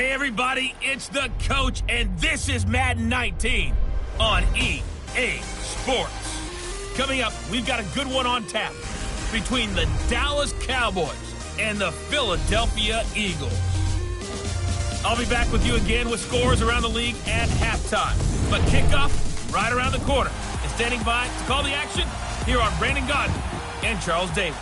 Hey everybody, it's the coach, and this is Madden 19 on EA Sports. Coming up, we've got a good one on tap between the Dallas Cowboys and the Philadelphia Eagles. I'll be back with you again with scores around the league at halftime. But kickoff right around the corner. And standing by to call the action, here are Brandon Godden and Charles Davis.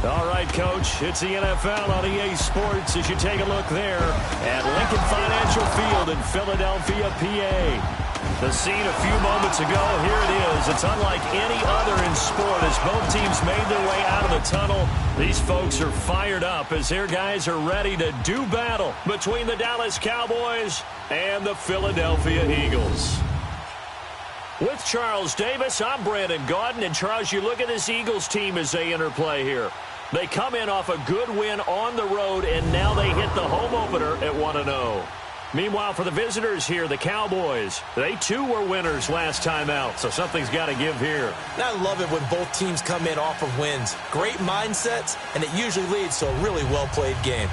All right, Coach, it's the NFL on EA Sports as you take a look there at Lincoln Financial Field in Philadelphia, PA. The scene a few moments ago, here it is. It's unlike any other in sport as both teams made their way out of the tunnel. These folks are fired up as their guys are ready to do battle between the Dallas Cowboys and the Philadelphia Eagles. With Charles Davis, I'm Brandon Godden. And, Charles, you look at this Eagles team as they interplay here. They come in off a good win on the road, and now they hit the home opener at 1-0. Meanwhile, for the visitors here, the Cowboys, they too were winners last time out, so something's got to give here. And I love it when both teams come in off of wins. Great mindsets, and it usually leads to a really well-played game.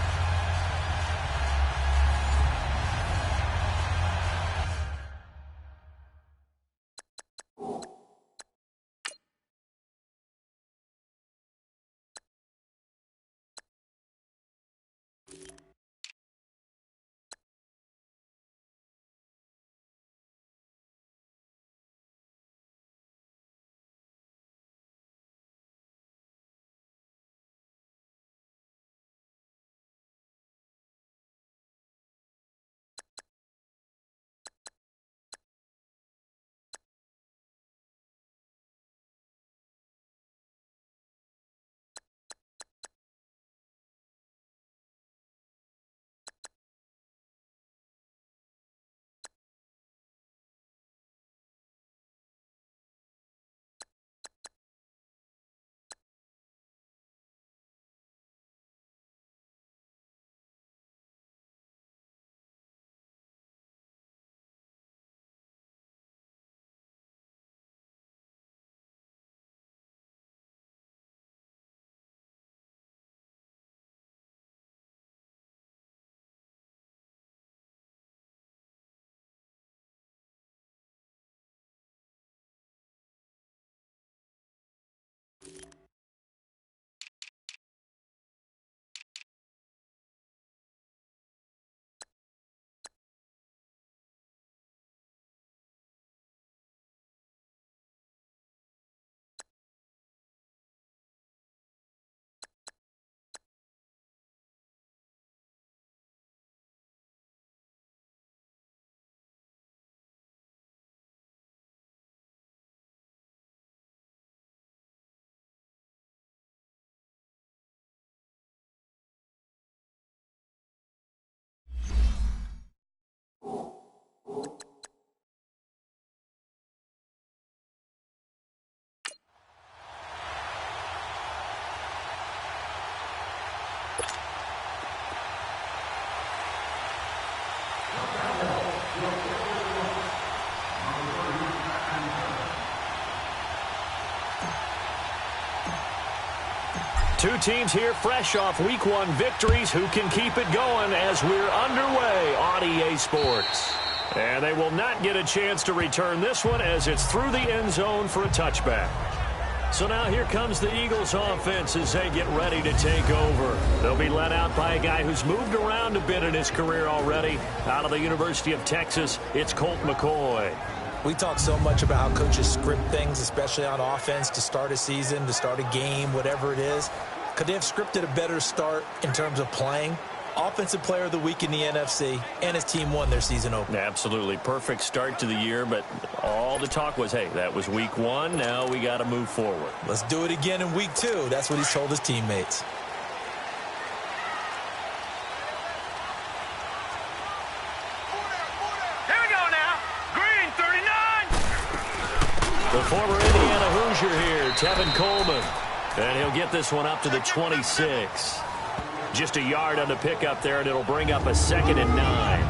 Two teams here fresh off Week 1 victories who can keep it going as we're underway on EA Sports. And they will not get a chance to return this one as it's through the end zone for a touchback. So now here comes the Eagles offense as they get ready to take over. They'll be led out by a guy who's moved around a bit in his career already. Out of the University of Texas, it's Colt McCoy. We talk so much about how coaches script things, especially on offense, to start a season, to start a game, whatever it is. Could they have scripted a better start in terms of playing? Offensive Player of the Week in the NFC, and his team won their season opener. Absolutely. Perfect start to the year, but all the talk was, hey, that was Week 1. Now we got to move forward. Let's do it again in Week 2. That's what he's told his teammates. The former Indiana Hoosier here, Tevin Coleman. And he'll get this one up to the 26. Just a yard on the pickup there, and it'll bring up a 2nd and 9.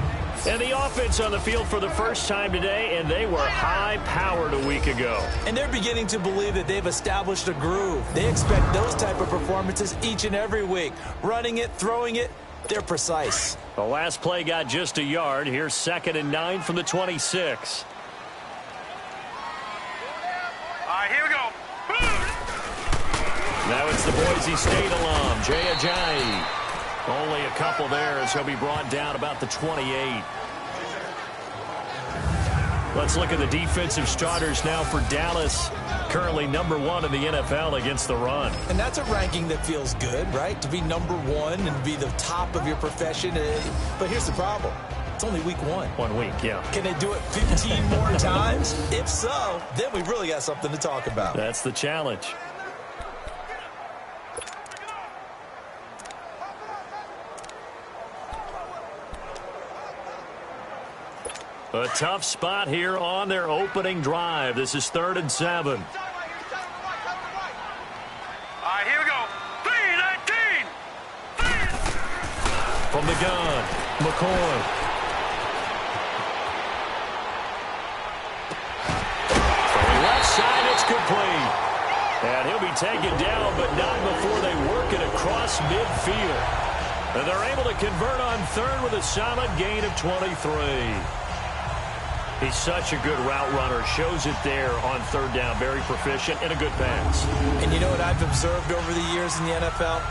And the offense on the field for the first time today, and they were high-powered a week ago. And they're beginning to believe that they've established a groove. They expect those type of performances each and every week. Running it, throwing it, They're precise. The last play got just a yard. Here's 2nd and 9 from the 26. All right, here we go. Now it's the Boise State alum, Jay Ajayi. Only a couple there as he'll be brought down about the 28. Let's look at the defensive starters now for Dallas. Currently number 1 in the NFL against the run. And that's a ranking that feels good, right? To be number 1 and be the top of your profession. But here's the problem. It's only week 1. 1 week, yeah. Can they do it 15 more times? If so, then we really got something to talk about. That's the challenge. A tough spot here on their opening drive. This is 3rd and 7. All right, here we go. 3-19. From the gun, McCoy. From the left side, it's complete. And he'll be taken down, but not before they work it across midfield. And they're able to convert on 3rd with a solid gain of 23. He's such a good route runner. Shows it there on 3rd down. Very proficient and a good pass. And you know what I've observed over the years in the NFL?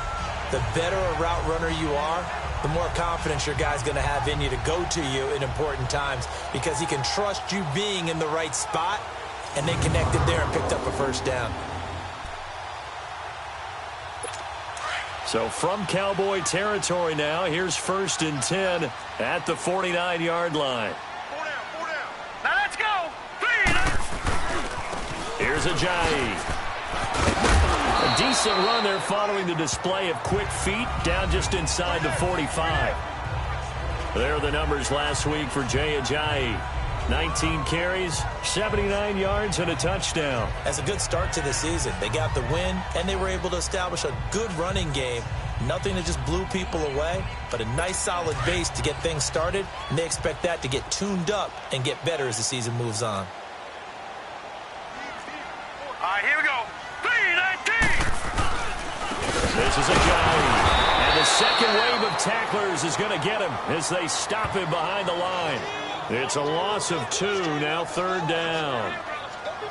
The better a route runner you are, the more confidence your guy's going to have in you to go to you in important times because he can trust you being in the right spot, and they connected there and picked up a 1st down. So from Cowboy territory now, here's 1st and 10 at the 49-yard line. Now let's go. 3. Here's Ajayi. A decent run there following the display of quick feet down just inside the 45. There are the numbers last week for Jay Ajayi. 19 carries, 79 yards, and a touchdown. As a good start to the season, they got the win, and they were able to establish a good running game. Nothing that just blew people away, but a nice solid base to get things started, and they expect that to get tuned up and get better as the season moves on. All right, here we go. 3-19. This is Ajayi. And the second wave of tacklers is going to get him as they stop him behind the line. It's a loss of 2, now 3rd down.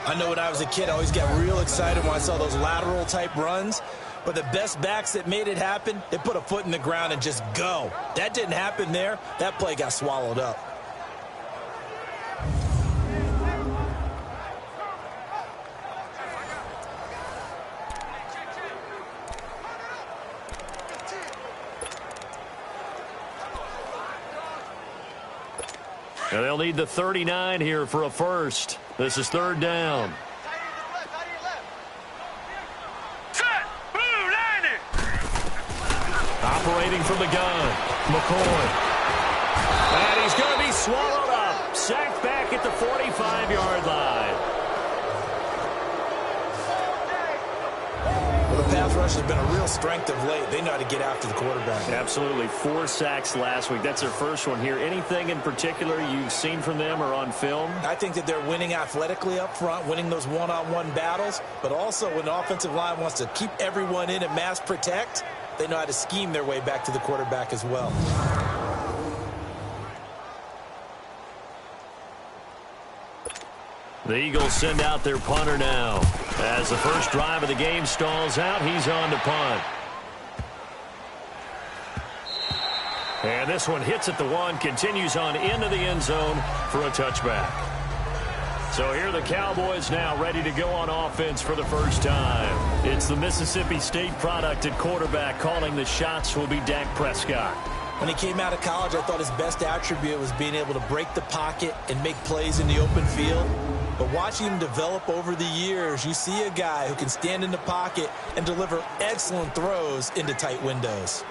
I know when I was a kid, I always got real excited when I saw those lateral-type runs. But the best backs that made it happen, they put a foot in the ground and just go. That didn't happen there. That play got swallowed up. And they'll need the 39 here for a 1st. This is 3rd down. Operating from the gun, McCoy. And he's going to be swallowed up. Sacked back at the 45-yard line. Well, the pass rush has been a real strength of late. They know how to get after the quarterback. Absolutely. 4 sacks last week. That's their first one here. Anything in particular you've seen from them or on film? I think that they're winning athletically up front, winning those one-on-one battles, but also when the offensive line wants to keep everyone in and mass protect, they know how to scheme their way back to the quarterback as well. The Eagles send out their punter now. As the first drive of the game stalls out, he's on to punt. And this one hits at the 1, continues on into the end zone for a touchback. So here are the Cowboys now ready to go on offense for the first time. It's the Mississippi State product at quarterback. Calling the shots will be Dak Prescott. When he came out of college, I thought his best attribute was being able to break the pocket and make plays in the open field. But watching him develop over the years, you see a guy who can stand in the pocket and deliver excellent throws into tight windows.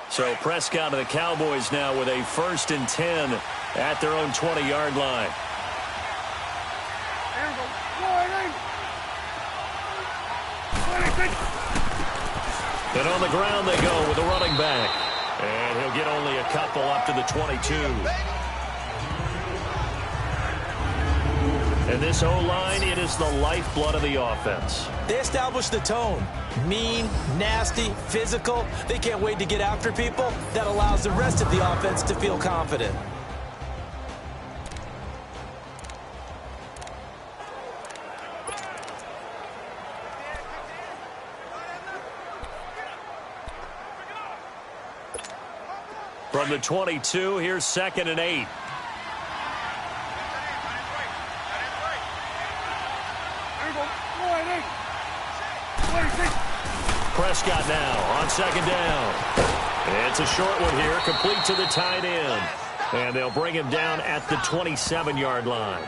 So Prescott and the Cowboys now with a 1st and 10 at their own 20-yard line. And on the ground they go with a running back. And he'll get only a couple up to the 22. And this O-line, it is the lifeblood of the offense. They establish the tone. Mean, nasty, physical. They can't wait to get after people. That allows the rest of the offense to feel confident. From the 22, here's 2nd and 8. Prescott now on 2nd down. It's a short one here, complete to the tight end. And they'll bring him down at the 27-yard line.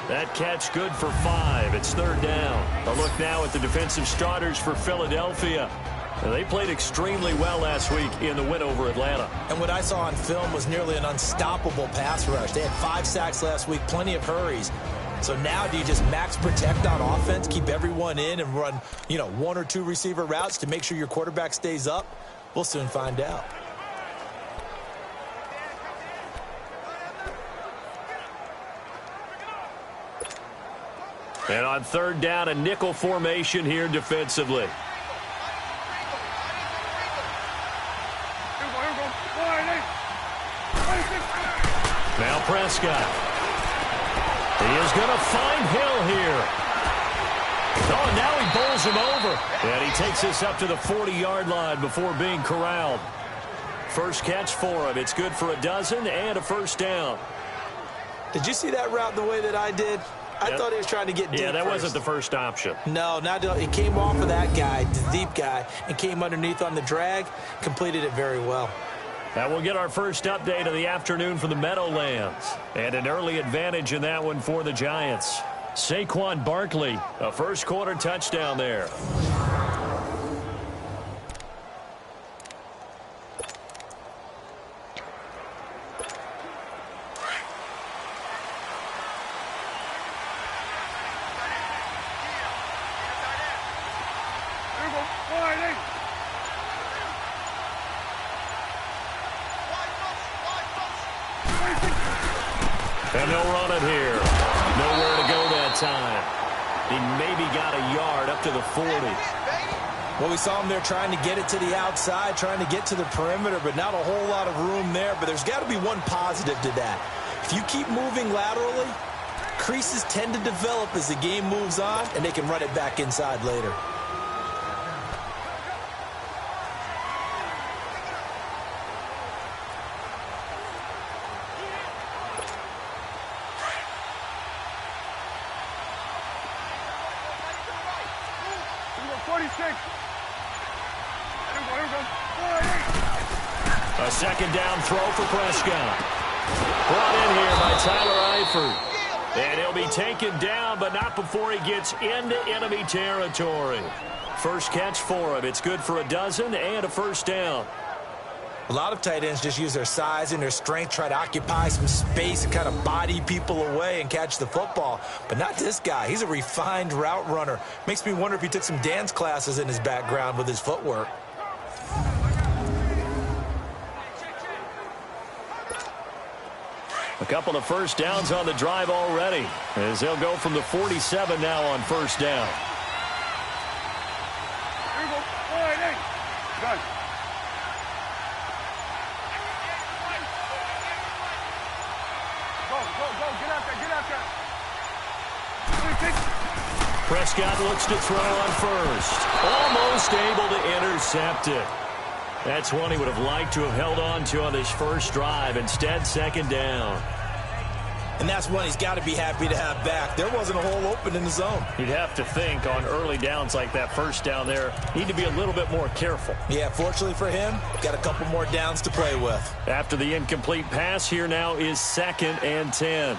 That catch good for 5. It's 3rd down. A look now at the defensive starters for Philadelphia. And they played extremely well last week in the win over Atlanta. And what I saw on film was nearly an unstoppable pass rush. They had 5 sacks last week, plenty of hurries. So now do you just max protect on offense, keep everyone in, and run, 1 or 2 receiver routes to make sure your quarterback stays up? We'll soon find out. And on 3rd down, a nickel formation here defensively. Now Prescott. He is going to find Hill here. Oh, and now he bowls him over. And he takes this up to the 40-yard line before being corralled. First catch for him. It's good for a dozen and a 1st down. Did you see that route the way that I did? I thought he was trying to get deep. Yeah, that first. wasn't the first option. No, he came off of that guy, the deep guy, and came underneath on the drag, completed it very well. Now we'll get our first update of the afternoon from the Meadowlands. And an early advantage in that one for the Giants. Saquon Barkley, a first-quarter touchdown there. And they'll run it here. Nowhere to go that time. He maybe got a yard up to the 40. Well, we saw him there trying to get it to the outside, trying to get to the perimeter, but not a whole lot of room there. But there's got to be one positive to that. If you keep moving laterally, creases tend to develop as the game moves on, and they can run it back inside later. A second down throw for Prescott. Brought in here by Tyler Eifert. And he'll be taken down, but not before he gets into enemy territory. First catch for him. It's good for a dozen and a 1st down. A lot of tight ends just use their size and their strength, try to occupy some space and kind of body people away and catch the football. But not this guy. He's a refined route runner. Makes me wonder if he took some dance classes in his background with his footwork. A couple of 1st downs on the drive already, as they'll go from the 47 now on 1st down. Here we go. All right, hey. Done. Go, get out there. Prescott looks to throw on 1st. Almost able to intercept it. That's one he would have liked to have held on to on this first drive. Instead, 2nd down. And that's one he's got to be happy to have back. There wasn't a hole open in the zone. You'd have to think on early downs like that 1st down there, need to be a little bit more careful. Yeah, fortunately for him, got a couple more downs to play with. After the incomplete pass, here now is 2nd and 10.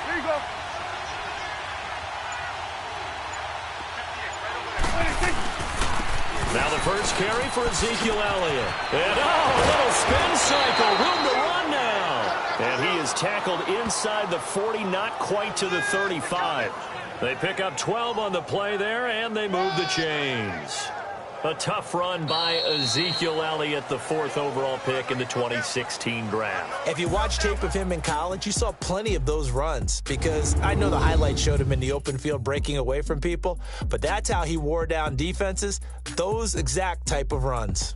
Here you go. Now the first carry for Ezekiel Elliott. And a little spin cycle. Room to run now. And he is tackled inside the 40, not quite to the 35. They pick up 12 on the play there, and they move the chains. A tough run by Ezekiel Elliott, the 4th overall pick in the 2016 draft. If you watch tape of him in college, you saw plenty of those runs, because I know the highlights showed him in the open field breaking away from people, but that's how he wore down defenses, those exact type of runs.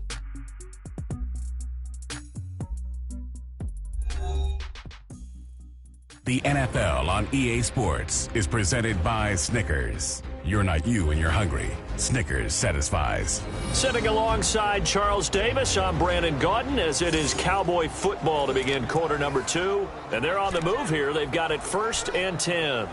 The NFL on EA Sports is presented by Snickers. You're not you and you're hungry. Snickers satisfies. Sitting alongside Charles Davis, I'm Brandon Gaudin, as it is Cowboy football to begin quarter number 2. And they're on the move here. They've got it 1st and 10.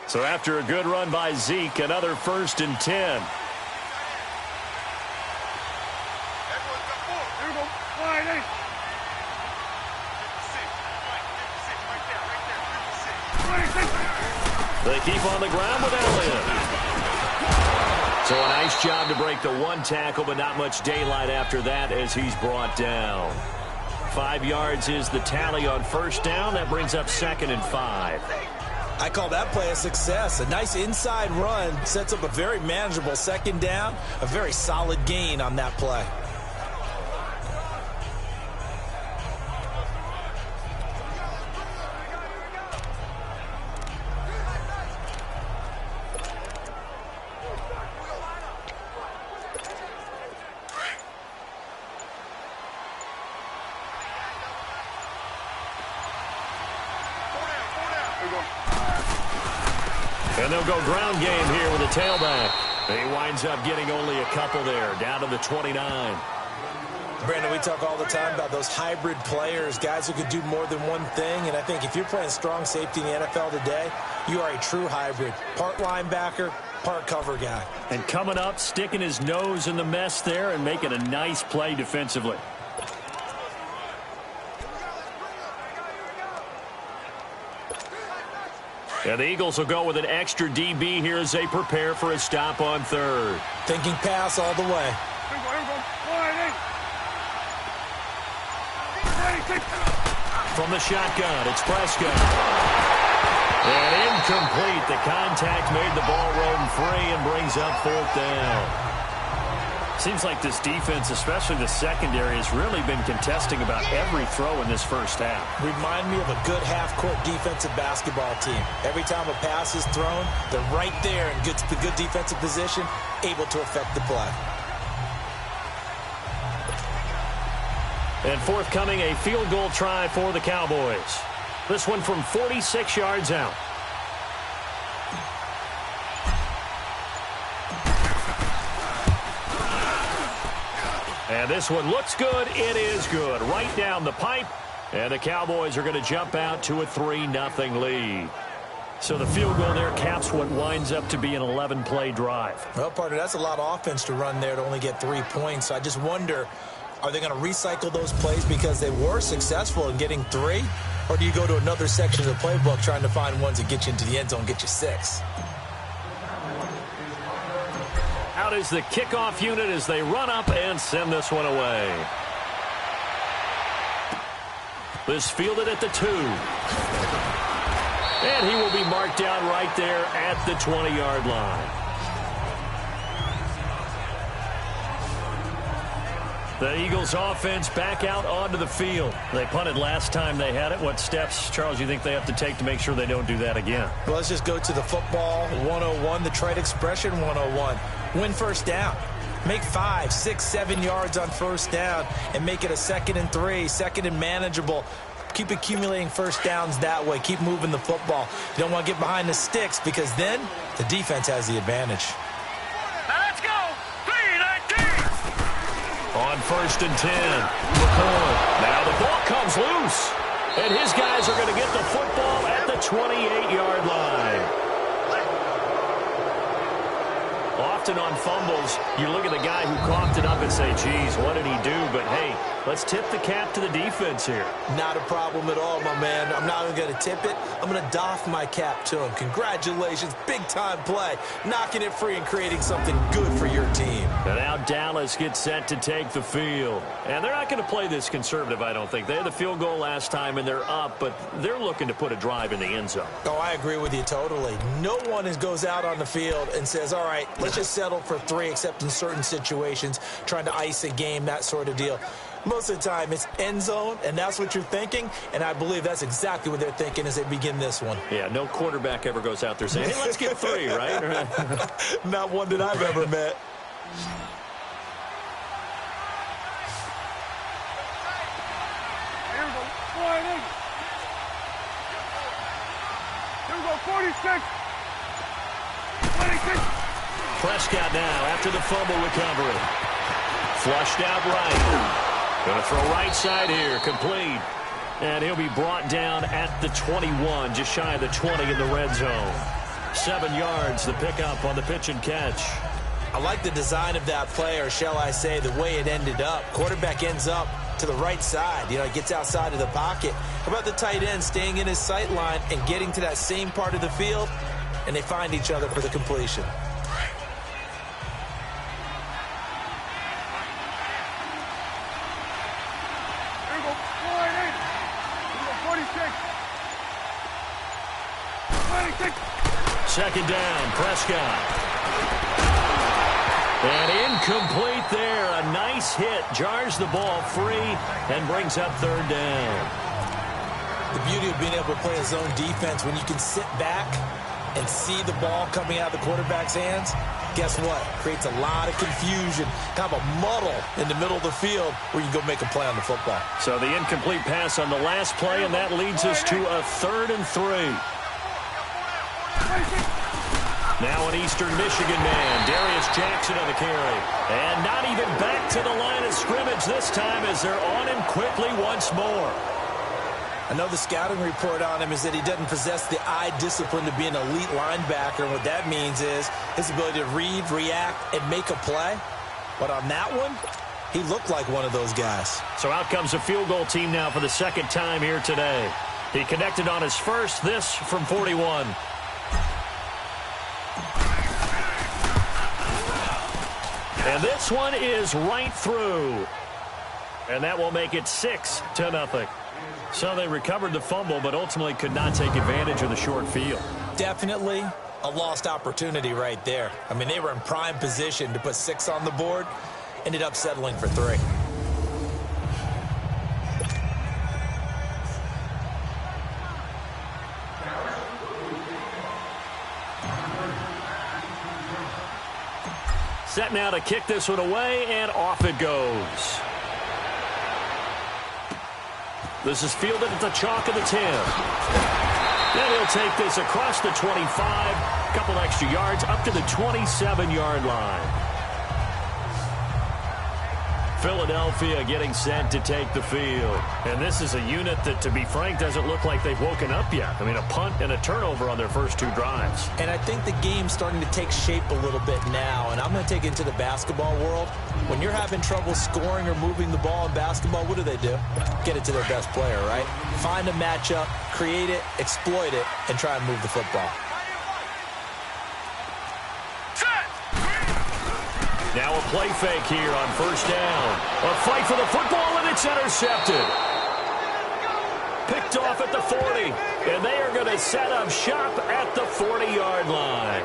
So after a good run by Zeke, another 1st and 10. They keep on the ground with Elliott. So a nice job to break the 1 tackle, but not much daylight after that as he's brought down. 5 yards is the tally on 1st down. That brings up 2nd and 5. I call that play a success. A nice inside run sets up a very manageable 2nd down. A very solid gain on that play. And they'll go ground game here with a tailback. He winds up getting only a couple there, down to the 29. Brandon, we talk all the time about those hybrid players, guys who could do more than one thing. And I think if you're playing strong safety in the NFL today, you are a true hybrid. Part linebacker, part cover guy. And coming up, sticking his nose in the mess there and making a nice play defensively. And the Eagles will go with an extra DB here as they prepare for a stop on 3rd. Thinking pass all the way. From the shotgun, it's Prescott. And incomplete. The contact made the ball roam free and brings up 4th down. Seems like this defense, especially the secondary, has really been contesting about every throw in this 1st half. Remind me of a good half-court defensive basketball team. Every time a pass is thrown, they're right there in good defensive position, able to affect the play. And forthcoming, a field goal try for the Cowboys. This one from 46 yards out. And this one looks good. It is good. Right down the pipe. And the Cowboys are going to jump out to a 3-0 lead. So the field goal there caps what winds up to be an 11-play drive. Well, partner, that's a lot of offense to run there to only get 3 points. So I just wonder, are they going to recycle those plays because they were successful in getting 3? Or do you go to another section of the playbook trying to find ones that get you into the end zone, get you 6? Out is the kickoff unit as they run up and send this one away. This fielded at the 2. And he will be marked down right there at the 20-yard line. The Eagles offense back out onto the field. They punted last time they had it. What steps, Charles, you think they have to take to make sure they don't do that again? Well, let's just go to the football 101, the trade expression 101. Win 1st down. Make 5, 6, 7 yards on 1st down and make it a 2nd and 3, 2nd and manageable. Keep accumulating 1st downs that way. Keep moving the football. You don't want to get behind the sticks because then the defense has the advantage. Let's go. 3-19. On 1st and 10. McCoy. Now the ball comes loose. And his guys are going to get the football at the 28-yard line. Often on fumbles, you look at the guy who coughed it up and say, geez, what did he do? But, hey, Let's tip the cap to the defense here. Not a problem at all, my man. I'm not even going to tip it. I'm going to doff my cap to him. Congratulations. Big-time play. Knocking it free and creating something good for your team. And now Dallas gets set to take the field. And they're not going to play this conservative, I don't think. They had the field goal last time, and they're up, but they're looking to put a drive in the end zone. Oh, I agree with you totally. No one goes out on the field and says, all right, let's just settle for 3, except in certain situations, trying to ice a game, that sort of deal. Most of the time, it's end zone, and that's what you're thinking, and I believe that's exactly what they're thinking as they begin this one. Yeah, no quarterback ever goes out there saying, hey, let's get 3, right? Not one that I've ever met. Here we go. 40. Here we go. 46. 26. Prescott now after the fumble recovery. Flushed out right. Going to throw right side here, complete. And he'll be brought down at the 21, just shy of the 20 in the red zone. 7 yards, the pickup on the pitch and catch. I like the design of that play, or shall I say the way it ended up. Quarterback ends up to the right side. You know, he gets outside of the pocket. How about the tight end staying in his sight line and getting to that same part of the field, and they find each other for the completion. Second down, Prescott. And incomplete there. A nice hit. Jars the ball free and brings up third down. The beauty of being able to play a zone defense, when you can sit back and see the ball coming out of the quarterback's hands, guess what? Creates a lot of confusion, kind of a muddle in the middle of the field where you go make a play on the football. So the incomplete pass on the last play, and that leads us to a 3rd and 3. Now an Eastern Michigan man, Darius Jackson on the carry. And not even back to the line of scrimmage this time as they're on him quickly once more. I know the scouting report on him is that he doesn't possess the eye discipline to be an elite linebacker. And what that means is his ability to read, react, and make a play. But on that one, he looked like one of those guys. So out comes a field goal team now for the second time here today. He connected on his first, this from 41. And this one is right through. And that will make it 6-0. So they recovered the fumble, but ultimately could not take advantage of the short field. Definitely a lost opportunity right there. I mean, they were in prime position to put 6 on the board. Ended up settling for 3. Set now to kick this one away, and off it goes. This is fielded at the chalk of the 10. Then he'll take this across the 25, a couple extra yards, up to the 27-yard line. Philadelphia getting set to take the field. And this is a unit that, to be frank, doesn't look like they've woken up yet. I mean, a punt and a turnover on their first 2 drives. And I think the game's starting to take shape a little bit now, and I'm going to take it into the basketball world. When you're having trouble scoring or moving the ball in basketball, what do? Get it to their best player, right? Find a matchup, create it, exploit it, and try and move the football. Now a play fake here on first down. A fight for the football, and it's intercepted. Picked off at the 40, and they are going to set up shop at the 40-yard line.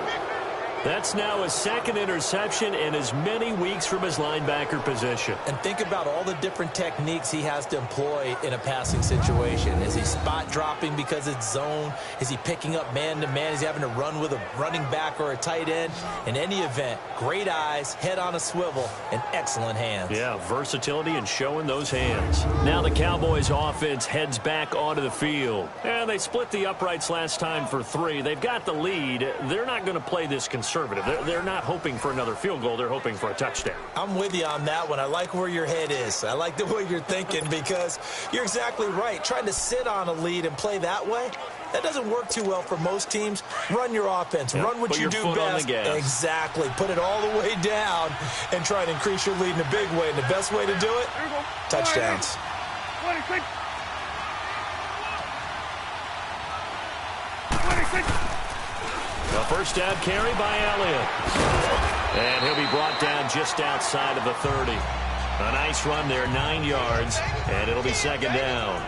That's now his 2nd interception in as many weeks from his linebacker position. And think about all the different techniques he has to employ in a passing situation. Is he spot dropping because it's zone? Is he picking up man-to-man? Is he having to run with a running back or a tight end? In any event, great eyes, head on a swivel, and excellent hands. Yeah, versatility and showing those hands. Now the Cowboys offense heads back onto the field. And they split the uprights last time for 3. They've got the lead. They're not going to play this conservative. conservative. They're not hoping for another field goal. They're hoping for a touchdown. I'm with you on that one. I like where your head is. I like the way you're thinking because you're exactly right. Trying to sit on a lead and play that way, that doesn't work too well for most teams. Run your offense. Yep. Run what you do best. Exactly. Put it all the way down and try and increase your lead in a big way. And the best way to do it, touchdowns. 26. The first down carry by Elliott. And he'll be brought down just outside of the 30. A nice run there, 9 yards, and it'll be second down.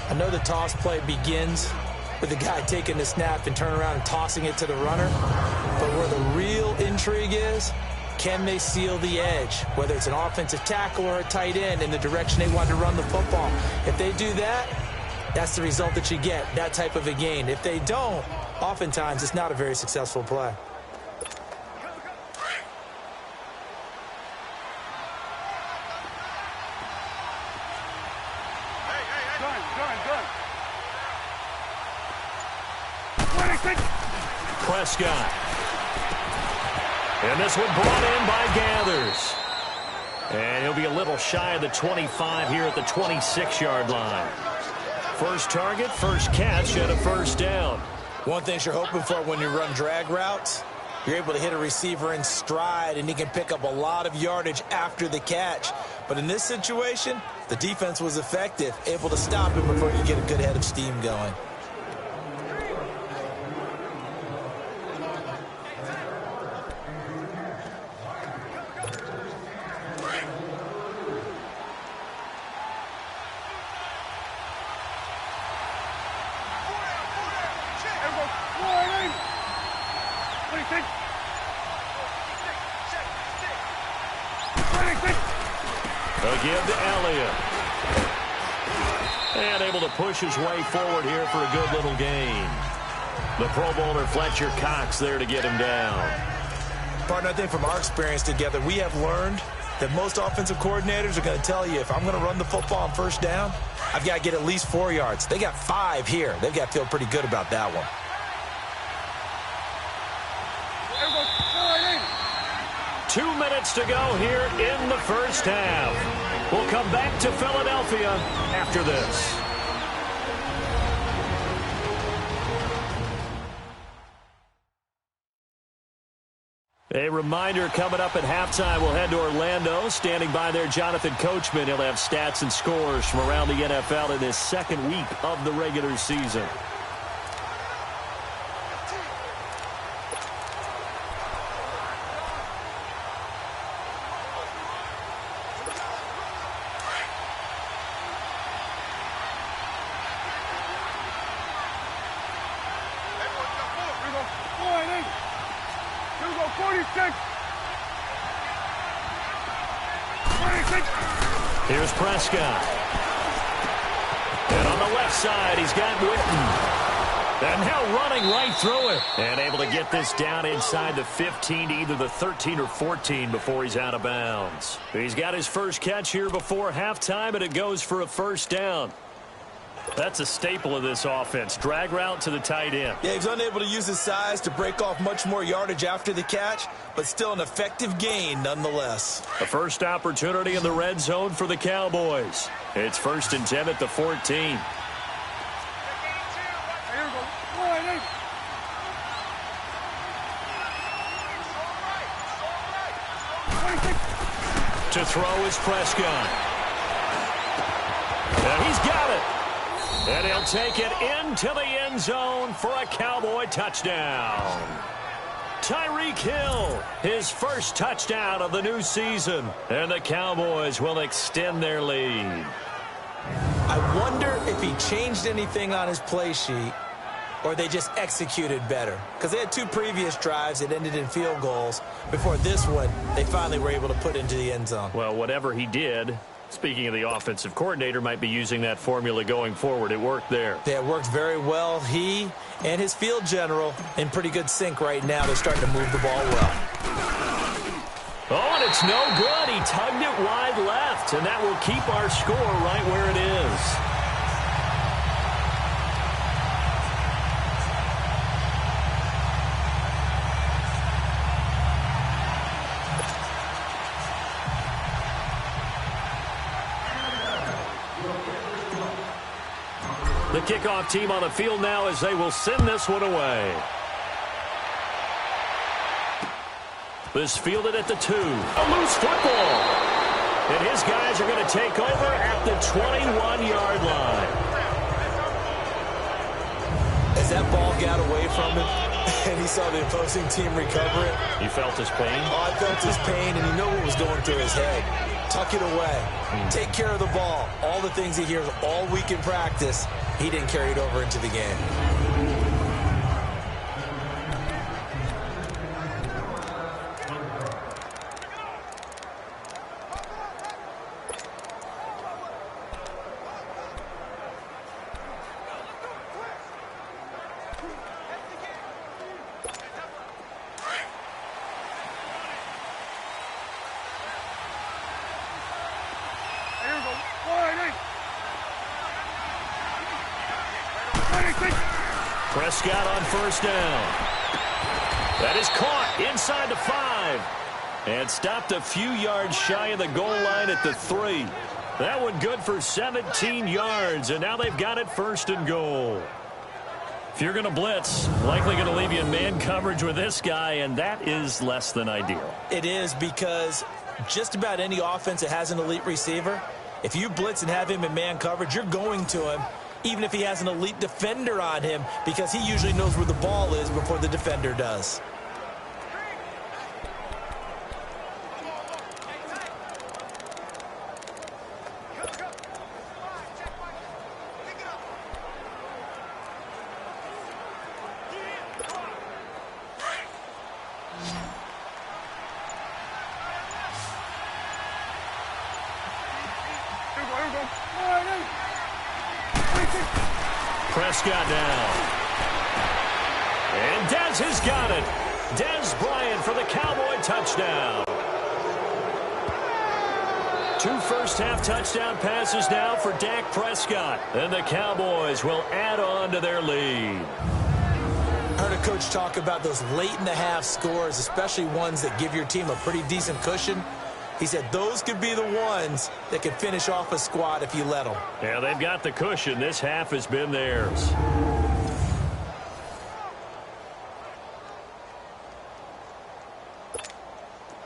I know the toss play begins with the guy taking the snap and turning around and tossing it to the runner. But where the real intrigue is, can they seal the edge? Whether it's an offensive tackle or a tight end in the direction they want to run the football. If they do that, that's the result that you get, that type of a gain. If they don't, oftentimes it's not a very successful play. Prescott. And this one brought in by Gathers. And he'll be a little shy of the 25 here at the 26-yard line. First target, first catch, and a first down. One thing you're hoping for when you run drag routes, you're able to hit a receiver in stride, and he can pick up a lot of yardage after the catch. But in this situation, the defense was effective, able to stop him before you get a good head of steam going. Give to Elliott. And able to push his way forward here for a good little gain. The Pro Bowler Fletcher Cox there to get him down. Partner, I think from our experience together, we have learned that most offensive coordinators are going to tell you, if I'm going to run the football on first down, I've got to get at least 4 yards. They got 5 here. They've got to feel pretty good about that one. 2 minutes to go here in the first half. We'll come back to Philadelphia after this. A reminder coming up at halftime, we'll head to Orlando. Standing by there, Jonathan Coachman. He'll have stats and scores from around the NFL in this second week of the regular season. Here's Prescott. And on the left side, he's got Witten. And now running right through it. And able to get this down inside the 15 to either the 13 or 14 before he's out of bounds. He's got his first catch here before halftime, and it goes for a first down. That's a staple of this offense. Drag route to the tight end. Yeah, he's unable to use his size to break off much more yardage after the catch, but still an effective gain nonetheless. The first opportunity in the red zone for the Cowboys. It's 1st and 10 at the 14. To throw is Prescott. And he's got it. And he'll take it into the end zone for a Cowboy touchdown. Tyreek Hill, his first touchdown of the new season. And the Cowboys will extend their lead. I wonder if he changed anything on his play sheet or they just executed better. Because they had 2 previous drives that ended in field goals. Before this one, they finally were able to put into the end zone. Well, whatever he did, speaking of the offensive coordinator, might be using that formula going forward. It worked there. Yeah, it worked very well. He and his field general in pretty good sync right now. They're starting to move the ball well. Oh, and it's no good. He tugged it wide left, and that will keep our score right where it is. The kickoff team on the field now as they will send this one away. This fielded at the 2. A loose football. And his guys are going to take over at the 21-yard line. As that ball got away from him and he saw the opposing team recover it. You felt his pain? Oh, I felt his pain, and you know what was going through his head. Tuck it away. Take care of the ball. All the things he hears all week in practice, he didn't carry it over into the game. Prescott on first down. That is caught inside the 5. And stopped a few yards shy of the goal line at the 3. That one good for 17 yards. And now they've got it first and goal. If you're going to blitz, likely going to leave you in man coverage with this guy, and that is less than ideal. It is, because just about any offense that has an elite receiver, if you blitz and have him in man coverage, you're going to him, even if he has an elite defender on him, because he usually knows where the ball is before the defender does. Prescott down. And Dez has got it. Dez Bryant for the Cowboy touchdown. 2 first-half touchdown passes now for Dak Prescott. And the Cowboys will add on to their lead. I heard a coach talk about those late-in-the-half scores, especially ones that give your team a pretty decent cushion. He said those could be the ones that could finish off a squad if you let them. Yeah, they've got the cushion. This half has been theirs.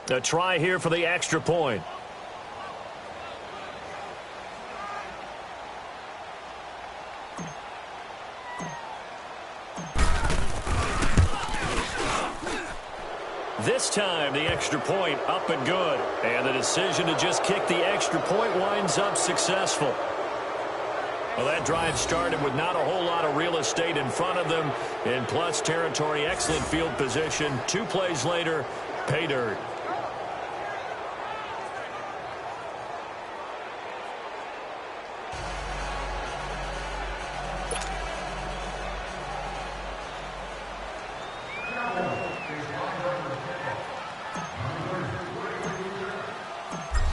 A try here for the extra point. This time, the extra point up and good. And the decision to just kick the extra point winds up successful. Well, that drive started with not a whole lot of real estate in front of them. In plus territory, excellent field position. 2 plays later, pay dirt.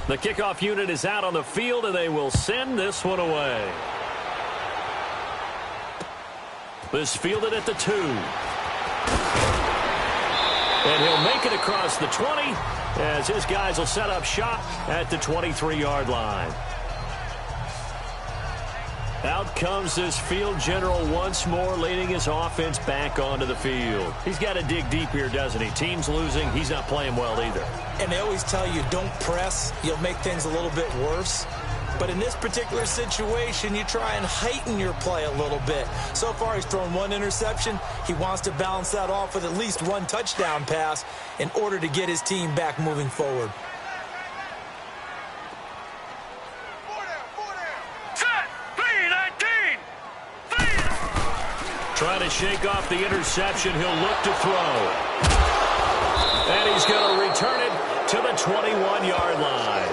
The kickoff unit is out on the field, and they will send this one away. This fielded at the 2. And he'll make it across the 20 as his guys will set up shop at the 23-yard line. Out comes this field general once more, leading his offense back onto the field. He's got to dig deep here, doesn't he? Team's losing. He's not playing well either. And they always tell you, don't press. You'll make things a little bit worse. But in this particular situation, you try and heighten your play a little bit. So far, he's thrown 1 interception. He wants to balance that off with at least 1 touchdown pass in order to get his team back moving forward. Trying to shake off the interception. He'll look to throw. And he's going to return it to the 21-yard line.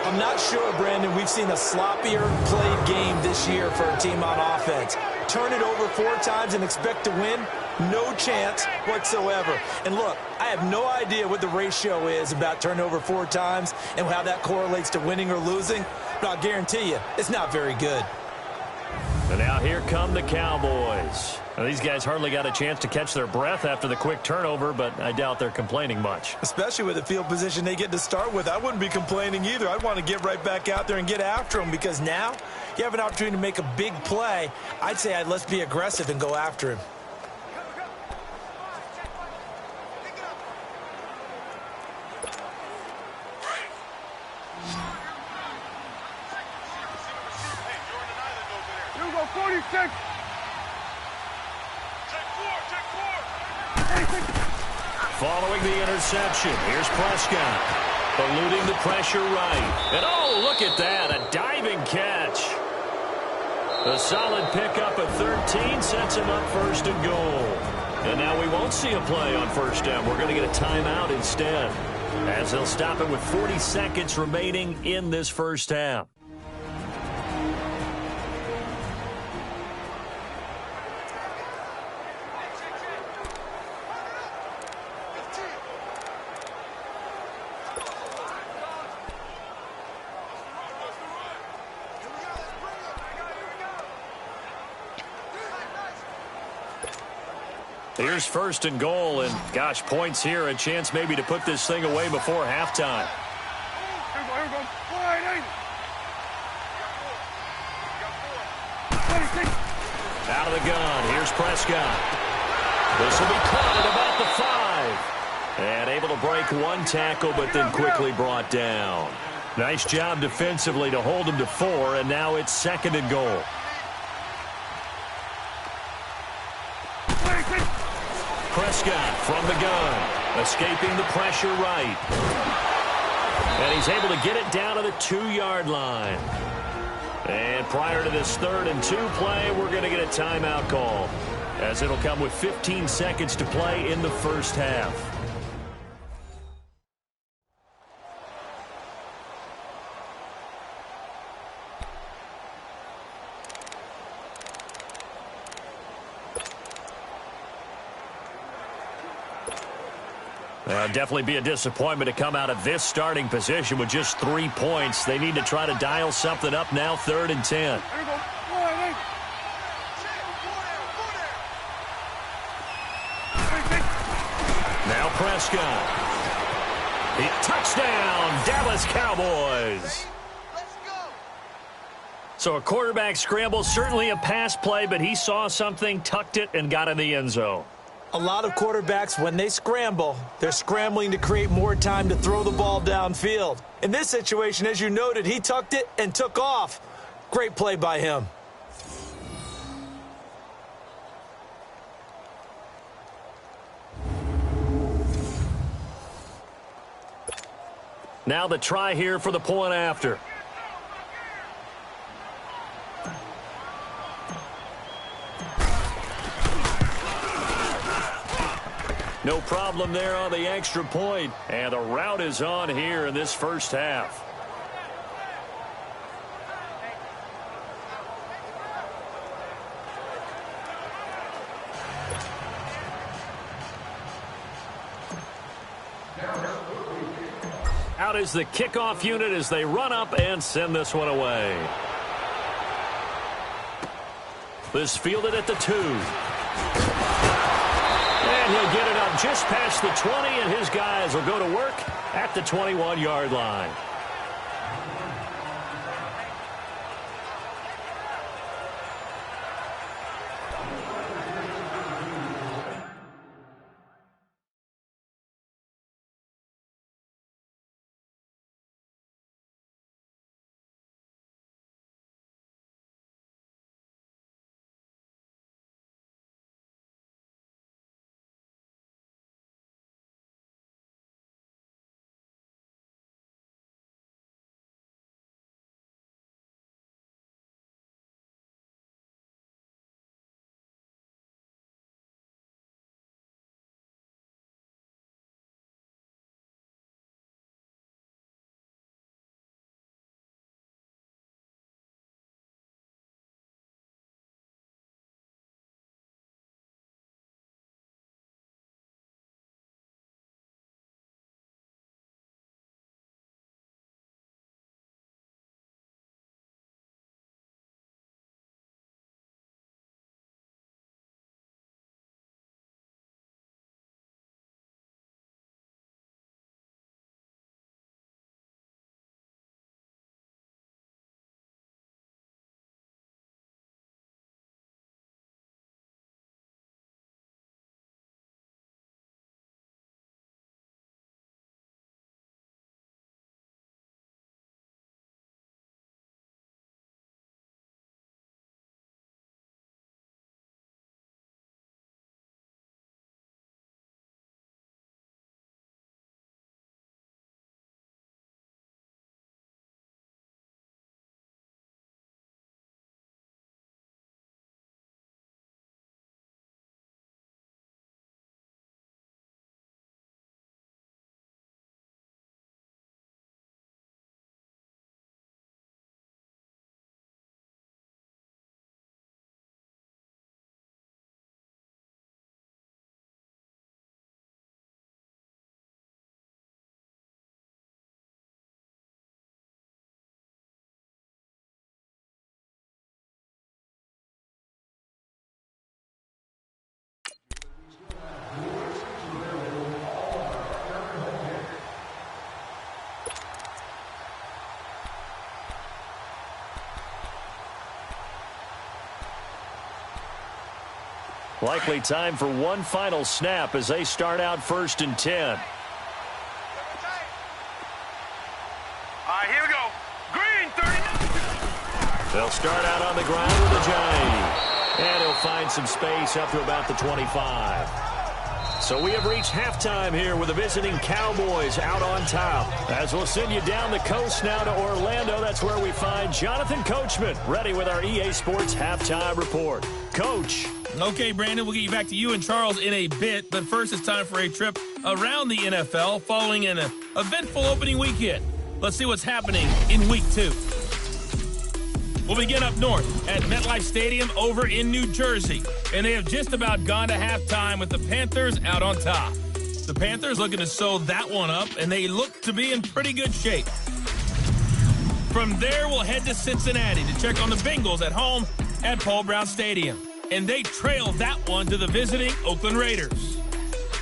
I'm not sure, Brandon, we've seen a sloppier played game this year for a team on offense. Turn it over 4 times and expect to win? No chance whatsoever. And look, I have no idea what the ratio is about turning over 4 times and how that correlates to winning or losing, but I'll guarantee you it's not very good. And now here come the Cowboys. Now, these guys hardly got a chance to catch their breath after the quick turnover, but I doubt they're complaining much. Especially with the field position they get to start with. I wouldn't be complaining either. I'd want to get right back out there and get after them, because now you have an opportunity to make a big play. I'd say let's be aggressive and go after him. Here we go, 46. Following the interception, here's Prescott. Eluding the pressure right. And oh, look at that, a diving catch. A solid pickup at 13 sets him up first and goal. And now we won't see a play on first down. We're going to get a timeout instead, as they'll stop it with 40 seconds remaining in this first half. Here's first and goal, and gosh, points here, a chance maybe to put this thing away before halftime. Here we go. 480. Out of the gun, here's Prescott. This will be caught at about the 5. And able to break one tackle, but then quickly brought down. Nice job defensively to hold him to 4, and now it's second and goal. Prescott from the gun, escaping the pressure right. And he's able to get it down to the 2-yard line. And prior to this 3rd and 2 play, we're going to get a timeout call, as it'll come with 15 seconds to play in the first half. Definitely be a disappointment to come out of this starting position with just 3 points. They need to try to dial something up now, 3rd and 10. Here we go. 480. Now Prescott. Touchdown, Dallas Cowboys. So a quarterback scramble, certainly a pass play, but he saw something, tucked it, and got in the end zone. A lot of quarterbacks, when they scramble, they're scrambling to create more time to throw the ball downfield. In this situation, as you noted, he tucked it and took off. Great play by him. Now the try here for the point after. No problem there on the extra point. And the route is on here in this first half. Out is the kickoff unit as they run up and send this one away. This fielded at the 2. And he'll get it up just past the 20, and his guys will go to work at the 21-yard line. Likely time for one final snap as they start out 1st and 10. All right, here we go. Green, 30. They'll start out on the ground with a Giant. And he'll find some space up to about the 25. So we have reached halftime here with the visiting Cowboys out on top. As we'll send you down the coast now to Orlando, that's where we find Jonathan Coachman, ready with our EA Sports halftime report. Coach. Okay, Brandon, we'll get you back to you and Charles in a bit, but first it's time for a trip around the NFL following an eventful opening weekend. Let's see what's happening in Week 2. We'll begin up north at MetLife Stadium over in New Jersey, and they have just about gone to halftime with the Panthers out on top. The Panthers looking to sew that one up, and they look to be in pretty good shape. From there, we'll head to Cincinnati to check on the Bengals at home at Paul Brown Stadium, and they trail that one to the visiting Oakland Raiders.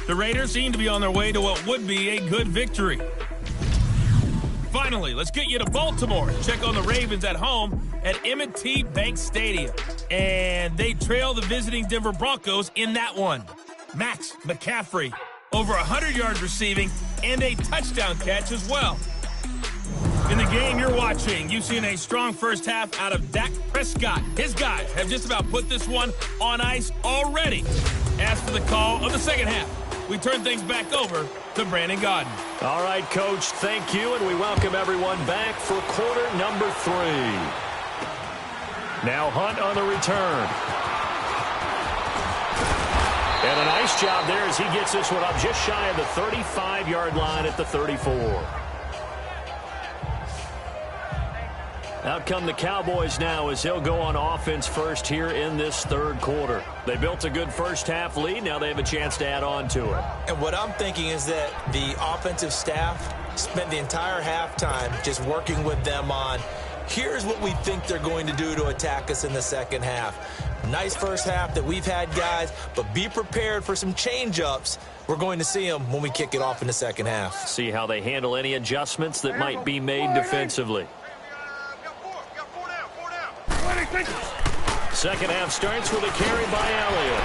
The Raiders seem to be on their way to what would be a good victory. Finally, let's get you to Baltimore to check on the Ravens at home at M&T Bank Stadium. And they trail the visiting Denver Broncos in that one. Max McCaffrey, over 100 yards receiving and a touchdown catch as well. In the game you're watching, you've seen a strong first half out of Dak Prescott. His guys have just about put this one on ice already. As for the call of the second half, we turn things back over to Brandon Gaudin. All right, Coach, thank you, and we welcome everyone back for quarter number 3. Now Hunt on the return. And a nice job there as he gets this one up just shy of the 35-yard line at the 34. Out come the Cowboys now as they'll go on offense first here in this third quarter. They built a good first half lead. Now they have a chance to add on to it. And what I'm thinking is that the offensive staff spent the entire halftime just working with them on, here's what we think they're going to do to attack us in the second half. Nice first half that we've had, guys, but be prepared for some change-ups. We're going to see them when we kick it off in the second half. See how they handle any adjustments that might be made defensively. Second half starts with a carry by Elliott.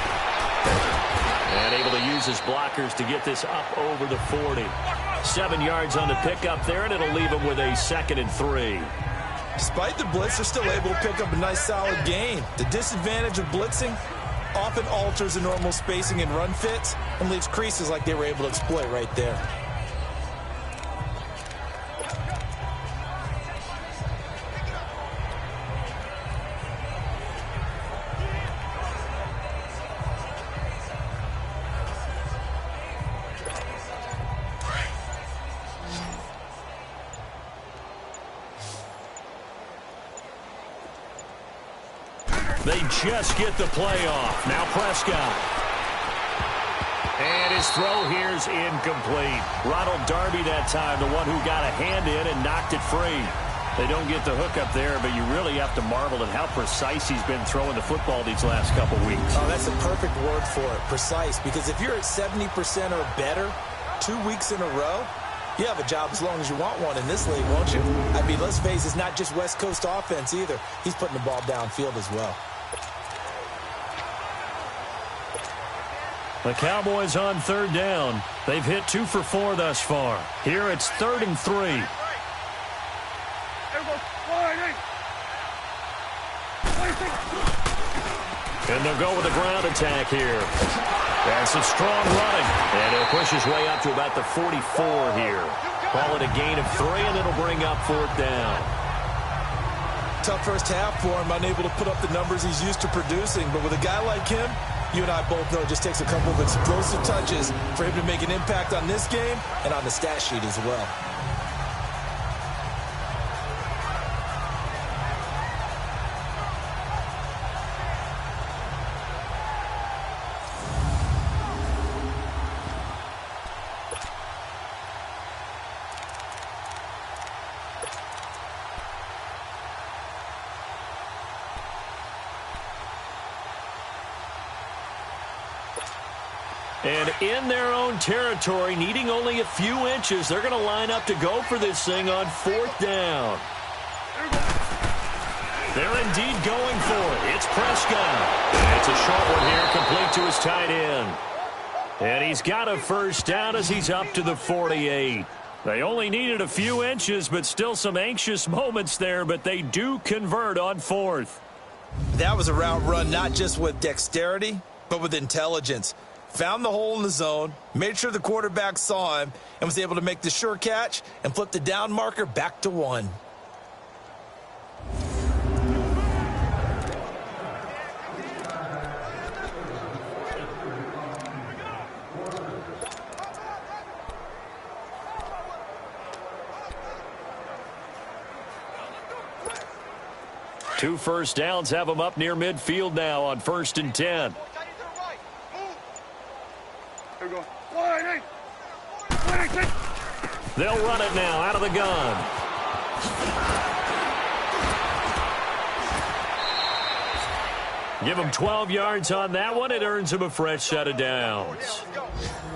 And able to use his blockers to get this up over the 40. 7 yards on the pickup there, and it'll leave him with a 2nd and 3. Despite the blitz, they're still able to pick up a nice solid gain. The disadvantage of blitzing often alters the normal spacing and run fits and leaves creases like they were able to exploit right there. They just get the play off. Now Prescott. And his throw here's incomplete. Ronald Darby that time, the one who got a hand in and knocked it free. They don't get the hook up there, but you really have to marvel at how precise he's been throwing the football these last couple weeks. Oh, that's a perfect word for it, precise. Because if you're at 70% or better 2 weeks in a row, you have a job as long as you want one in this league, won't you? I mean, let's face it, it's not just West Coast offense either. He's putting the ball downfield as well. The Cowboys on third down. They've hit 2 for 4 thus far. Here it's 3rd and 3. And they'll go with a ground attack here. That's some strong running. And he'll push his way up to about the 44 here. Call it a gain of 3, and it'll bring up 4th down. Tough first half for him, unable to put up the numbers he's used to producing. But with a guy like him, you and I both know it just takes a couple of explosive touches for him to make an impact on this game and on the stat sheet as well. And in their own territory, needing only a few inches, they're going to line up to go for this thing on 4th down. They're indeed going for it. It's Prescott. And it's a short one here, complete to his tight end. And he's got a first down as he's up to the 48. They only needed a few inches, but still some anxious moments there, but they do convert on 4th. That was a route run not just with dexterity, but with intelligence. Found the hole in the zone, made sure the quarterback saw him, and was able to make the sure catch and flip the down marker back to 1. Two first downs have them up near midfield now on 1st and 10. They'll run it now out of the gun. Give him 12 yards on that one. It earns him a fresh set of downs.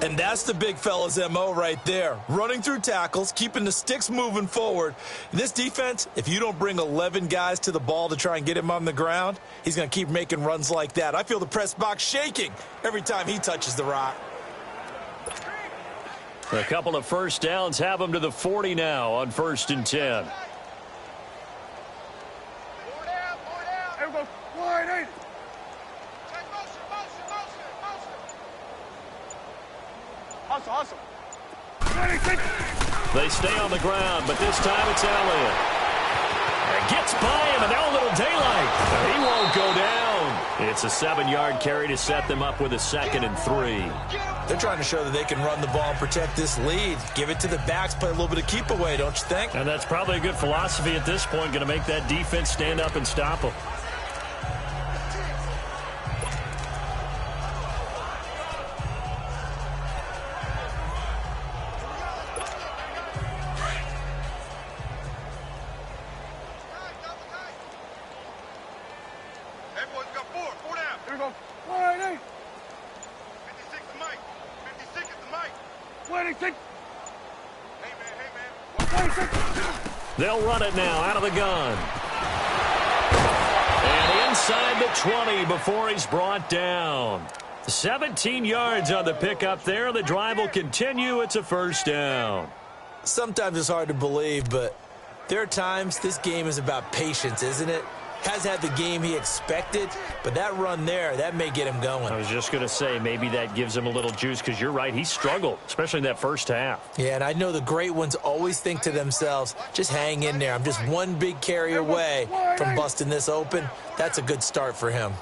And that's the big fella's MO right there. Running through tackles, keeping the sticks moving forward. This defense, if you don't bring 11 guys to the ball to try and get him on the ground, he's going to keep making runs like that. I feel the press box shaking every time he touches the rock. A couple of first downs have him to the 40 now on 1st and 10. Hustle. They stay on the ground, but this time it's Elliott. And gets by him, and now a little daylight. He won't go down. It's a 7-yard carry to set them up with a 2nd and 3. They're trying to show that they can run the ball and protect this lead. Give it to the backs, play a little bit of keep away, don't you think? And that's probably a good philosophy at this point, going to make that defense stand up and stop them. They'll run it now out of the gun. And inside the 20 before he's brought down. 17 yards on the pickup there. The drive will continue. It's a first down. Sometimes it's hard to believe, but there are times this game is about patience, isn't it? Has had the game he expected, but that run there, that may get him going. I was just going to say, maybe that gives him a little juice, because you're right, he struggled, especially in that first half. Yeah, and I know the great ones always think to themselves, just hang in there. I'm just one big carry away from busting this open. That's a good start for him.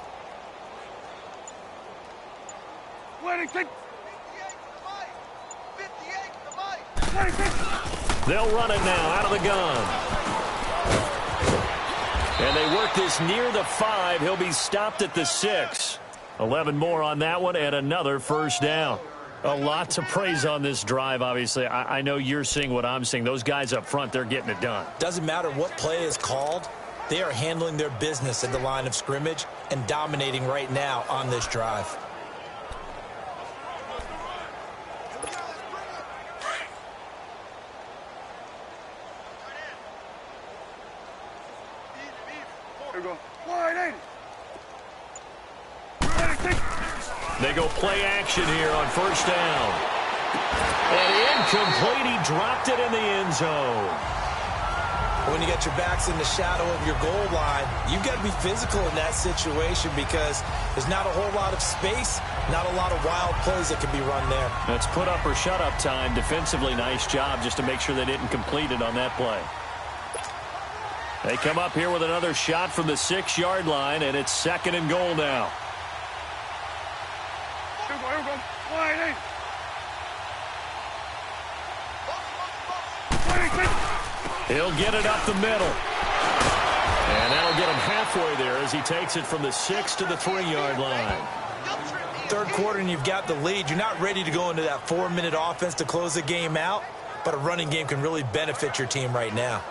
They'll run it now out of the gun. And they work this near the 5. He'll be stopped at the 6. 11 more on that one and another first down. A lot to praise on this drive, obviously. I know you're seeing what I'm seeing. Those guys up front, they're getting it done. Doesn't matter what play is called. They are handling their business at the line of scrimmage and dominating right now on this drive. They go play action here on first down. And incomplete. He dropped it in the end zone. When you get your backs in the shadow of your goal line, you've got to be physical in that situation because there's not a whole lot of space, not a lot of wild plays that can be run there. That's put up or shut up time. Defensively, nice job just to make sure they didn't complete it on that play. They come up here with another shot from the 6-yard line, and it's 2nd and goal now. He'll get it up the middle. And that'll get him halfway there as he takes it from the 6 to the 3-yard line. Third quarter and you've got the lead. You're not ready to go into that 4-minute offense to close the game out, but a running game can really benefit your team right now.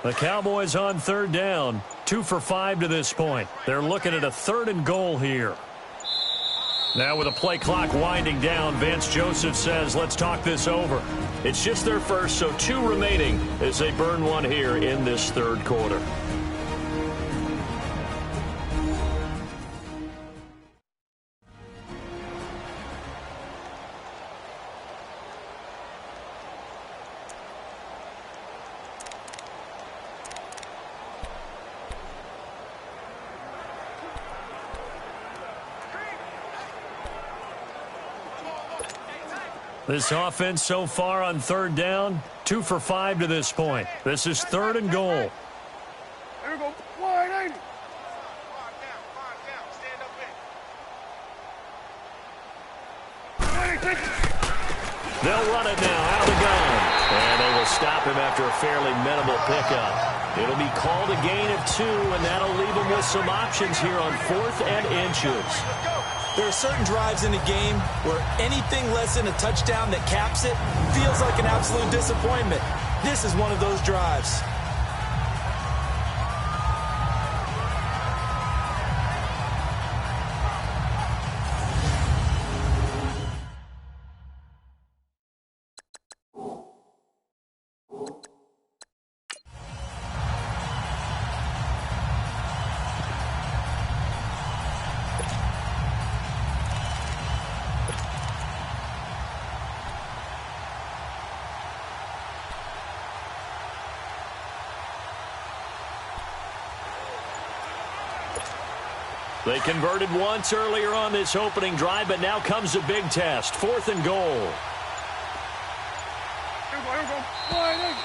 The Cowboys on third down, 2 for 5 to this point. They're looking at a 3rd and goal here. Now with the play clock winding down, Vance Joseph says, let's talk this over. It's just their first, so 2 remaining as they burn one here in this 3rd quarter. This offense so far on third down, 2 for 5 to this point. This is 3rd and goal. There we go. Wide, ain't it? Stand up, They'll run it now out of the gun. And they will stop him after a fairly minimal pickup. It'll be called a gain of 2, and that'll leave him with some options here on 4th and inches. There are certain drives in the game where anything less than a touchdown that caps it feels like an absolute disappointment. This is one of those drives. They converted once earlier on this opening drive, but now comes a big test. 4th and goal. Here we go. Wide, ain't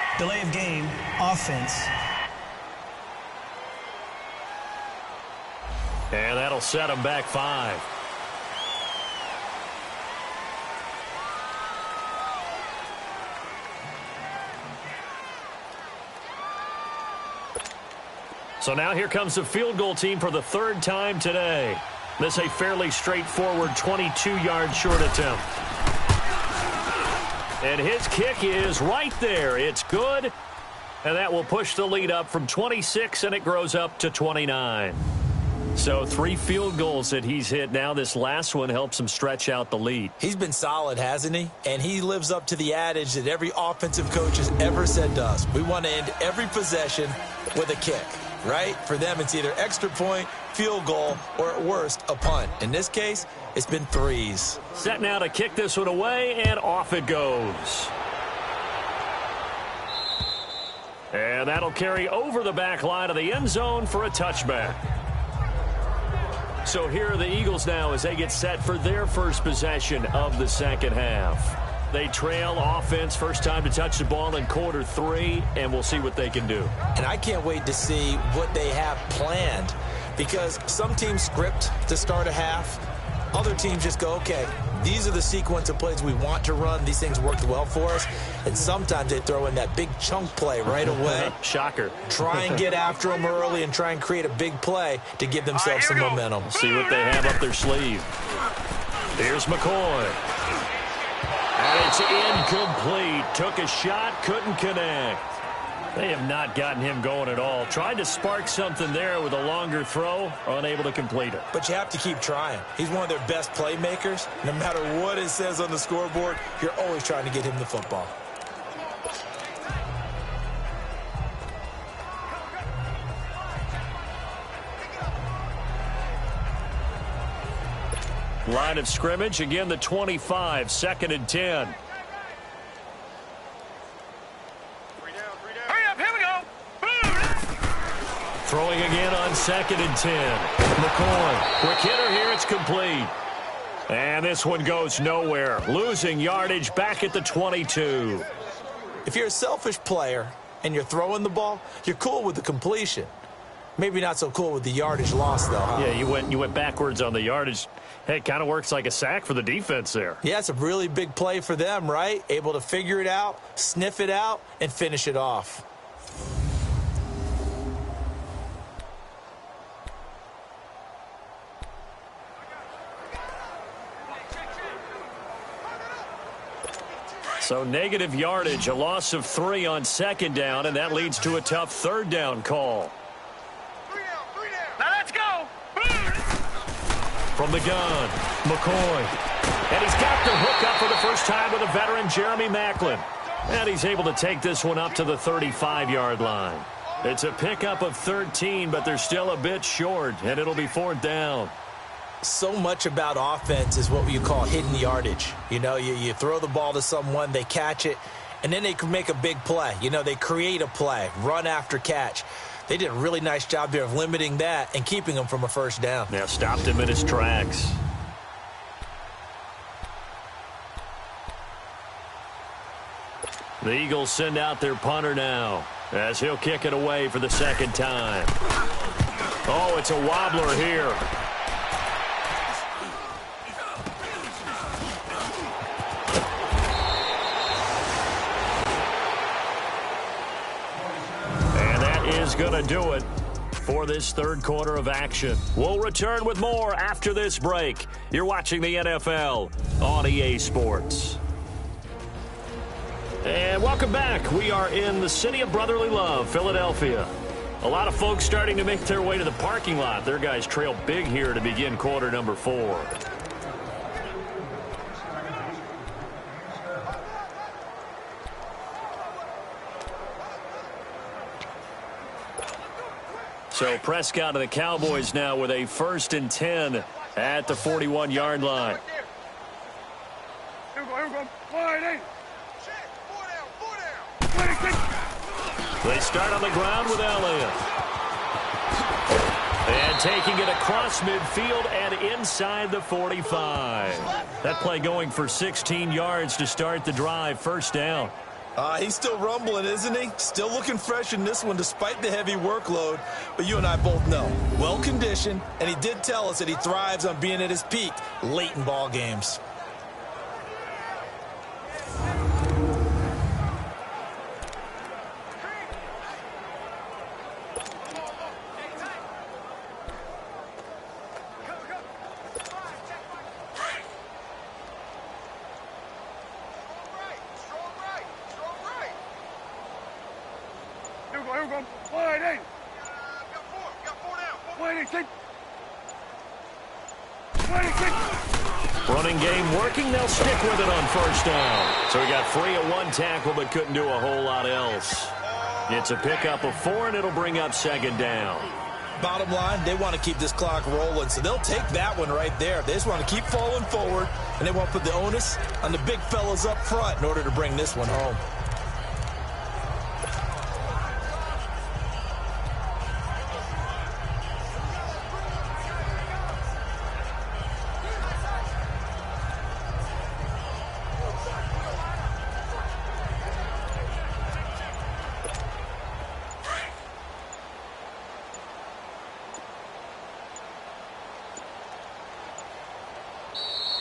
it? Delay of game, offense. And that'll set them back 5. So now here comes the field goal team for the 3rd time today. This a fairly straightforward 22-yard short attempt. And his kick is right there. It's good. And that will push the lead up from 26, and it grows up to 29. So 3 field goals that he's hit now. This last one helps him stretch out the lead. He's been solid, hasn't he? And he lives up to the adage that every offensive coach has ever said to us. We want to end every possession with a kick. Right? For them, it's either extra point, field goal, or at worst, a punt. In this case, it's been 3s. Set now to kick this one away, and off it goes. And that'll carry over the back line of the end zone for a touchback. So here are the Eagles now as they get set for their first possession of the second half. They trail offense, first time to touch the ball in quarter 3, and we'll see what they can do. And I can't wait to see what they have planned, because some teams script to start a half. Other teams just go, okay, these are the sequence of plays we want to run. These things worked well for us. And sometimes they throw in that big chunk play right away. Shocker. Try and get after them early and try and create a big play to give themselves some momentum. See what they have up their sleeve. Here's McCoy. And it's incomplete. Took a shot, couldn't connect. They have not gotten him going at all. Tried to spark something there with a longer throw, unable to complete it. But you have to keep trying. He's one of their best playmakers. No matter what it says on the scoreboard, you're always trying to get him the football. Line of scrimmage, again the 25, 2nd and 10. Hurry up, here we go. Throwing again on 2nd and 10. McCoy, quick hitter here, it's complete. And this one goes nowhere. Losing yardage back at the 22. If you're a selfish player and you're throwing the ball, you're cool with the completion. Maybe not so cool with the yardage loss, though, huh? Yeah, you went backwards on the yardage. Hey, it kind of works like a sack for the defense there. Yeah, it's a really big play for them, right? Able to figure it out, sniff it out, and finish it off. So negative yardage, a loss of 3 on second down, and that leads to a tough third down call. 3 down, 3 down. Now let's go. From the gun, McCoy. And he's got the hook up for the first time with a veteran, Jeremy Maclin. And he's able to take this one up to the 35-yard line. It's a pickup of 13, but they're still a bit short, and it'll be 4th down. So much about offense is what you call hidden yardage. You know, you throw the ball to someone, they catch it, and then they can make a big play. You know, they create a play, run after catch. They did a really nice job there of limiting that and keeping him from a first down. Now stopped him in his tracks. The Eagles send out their punter now as he'll kick it away for the second time. Oh, it's a wobbler here. Is going to do it for this third quarter of action. We'll return with more after this break. You're watching the NFL on EA Sports. And welcome back. We are in the city of brotherly love, Philadelphia. A lot of folks starting to make their way to the parking lot. Their guys trail big here to begin quarter number 4. So Prescott of the Cowboys now with a 1st and 10 at the 41-yard line. Here we go. Wide 8. 4 down. They start on the ground with Elliott. And taking it across midfield and inside the 45. That play going for 16 yards to start the drive. First down. He's still rumbling, isn't he? Still looking fresh in this one despite the heavy workload. But you and I both know, well-conditioned, and he did tell us that he thrives on being at his peak late in ball games. Here we go. Wide 8. Got 4 down. Wide 8. Wide 8. Running game working. They'll stick with it on first down. So he got free of 1 tackle but couldn't do a whole lot else. It's a pickup of 4, and it'll bring up second down. Bottom line, they want to keep this clock rolling, so they'll take that one right there. They just want to keep falling forward, and they want to put the onus on the big fellas up front in order to bring this one home.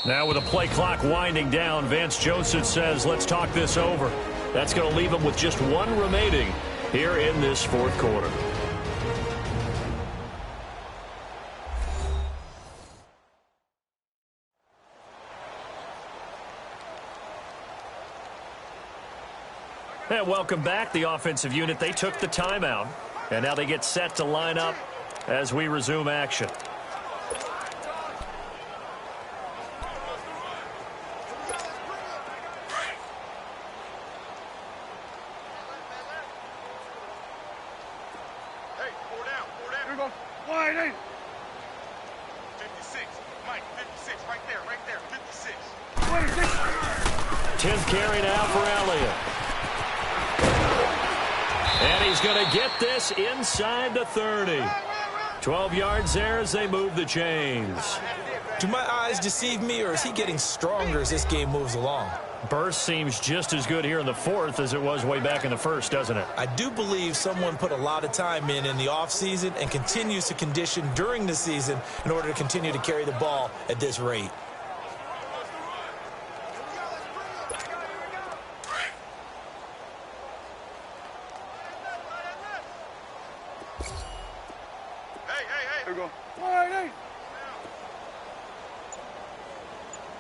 Now with the play clock winding down, Vance Joseph says, let's talk this over. That's going to leave him with just 1 remaining here in this 4th quarter. And welcome back. The offensive unit, they took the timeout, and now they get set to line up as we resume action. Wide 8. 56. Mike, 56. Right there. 56. 26. 10th carry now for Elliott. And he's going to get this inside the 30. 12 yards there as they move the chains. Do my eyes deceive me, or is he getting stronger as this game moves along? Burst seems just as good here in the 4th as it was way back in the 1st, doesn't it? I do believe someone put a lot of time in the offseason and continues to condition during the season in order to continue to carry the ball at this rate. Hey. Here we go. Wide 8.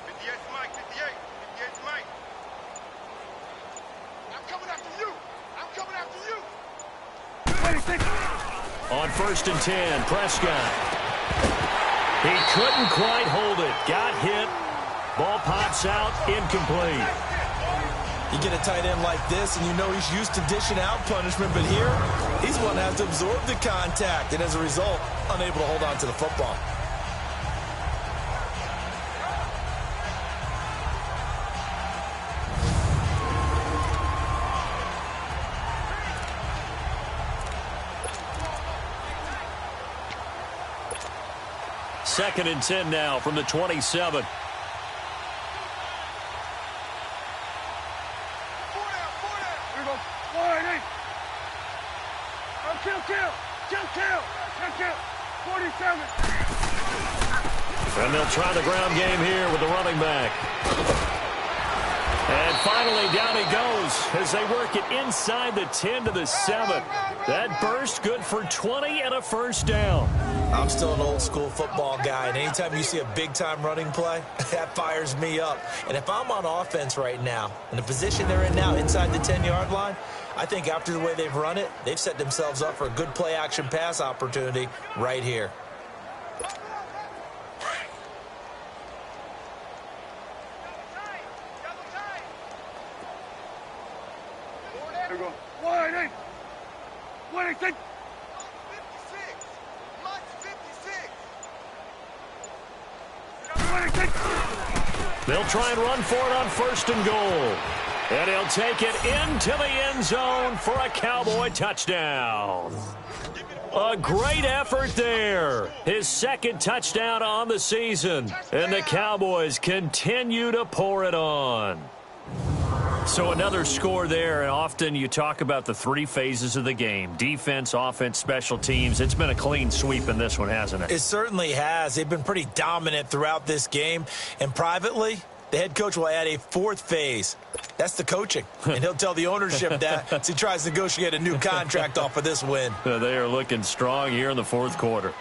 58 Mike. 58 Mike. On 1st and 10, Prescott. He couldn't quite hold it. Got hit. Ball pops out, incomplete. You get a tight end like this, and you know he's used to dishing out punishment, but here, he's one that has to absorb the contact, and as a result, unable to hold on to the football. Second and 10 now from the 27. And they'll try the ground game here with the running back. And finally, down he goes as they work it inside the 10 to the 7. That burst good for 20 and a first down. I'm still an old-school football guy, and anytime you see a big-time running play, that fires me up. And if I'm on offense right now, in the position they're in now inside the 10-yard line, I think after the way they've run it, they've set themselves up for a good play-action pass opportunity right here. They'll try and run for it on 1st and goal. And he'll take it into the end zone for a Cowboy touchdown. A great effort there. His second touchdown on the season. And the Cowboys continue to pour it on. So another score there, and often you talk about the 3 phases of the game. Defense, offense, special teams. It's been a clean sweep in this one, hasn't it? It certainly has. They've been pretty dominant throughout this game. And privately, the head coach will add a 4th phase. That's the coaching. And he'll tell the ownership that as he tries to negotiate a new contract off of this win. They are looking strong here in the 4th quarter.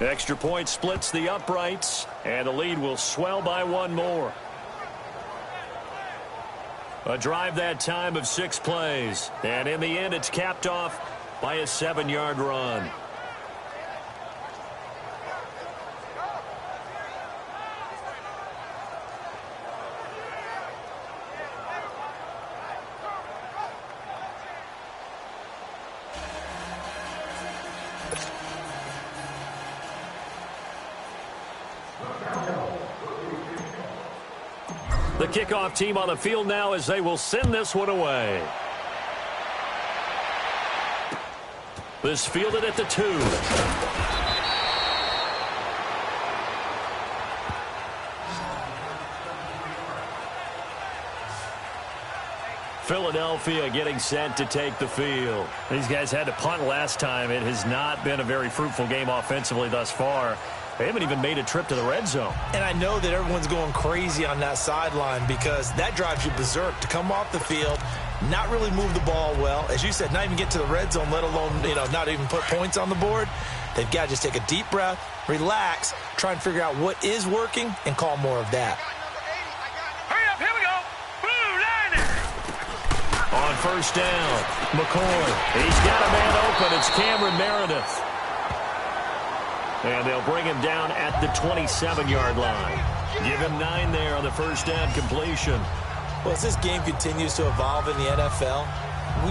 Extra point splits the uprights, and the lead will swell by 1 more. A drive that time of 6 plays, and in the end it's capped off by a 7-yard run. The kickoff team on the field now as they will send this one away. This fielded at the 2. Philadelphia getting set to take the field. These guys had to punt last time. It has not been a very fruitful game offensively thus far. They haven't even made a trip to the red zone. And I know that everyone's going crazy on that sideline because that drives you berserk to come off the field, not really move the ball well. As you said, not even get to the red zone, let alone, not even put points on the board. They've got to just take a deep breath, relax, try and figure out what is working, and call more of that. Hurry up, here we go. Blue line. On 1st down, McCoy. He's got a man open. It's Cameron Meredith. And they'll bring him down at the 27-yard line. Give him 9 there on the 1st down completion. Well, as this game continues to evolve in the NFL,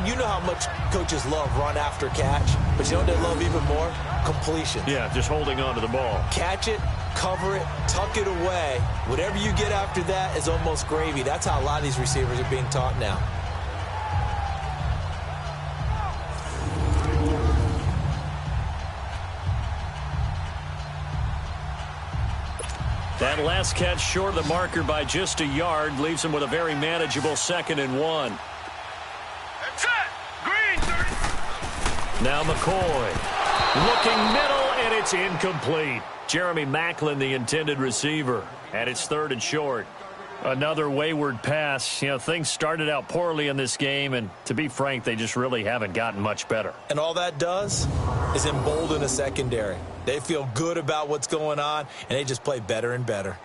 you know how much coaches love run after catch, but you know what they love even more? Completion. Yeah, just holding on to the ball. Catch it, cover it, tuck it away. Whatever you get after that is almost gravy. That's how a lot of these receivers are being taught now. That last catch short of the marker by just a yard leaves him with a very manageable 2nd and 1. Set. Green. 30. Now McCoy looking middle, and it's incomplete. Jeremy Maclin, the intended receiver, and it's 3rd and short. Another wayward pass. Things started out poorly in this game, and to be frank, they just really haven't gotten much better. And all that does is embolden a secondary. They feel good about what's going on, and they just play better and better.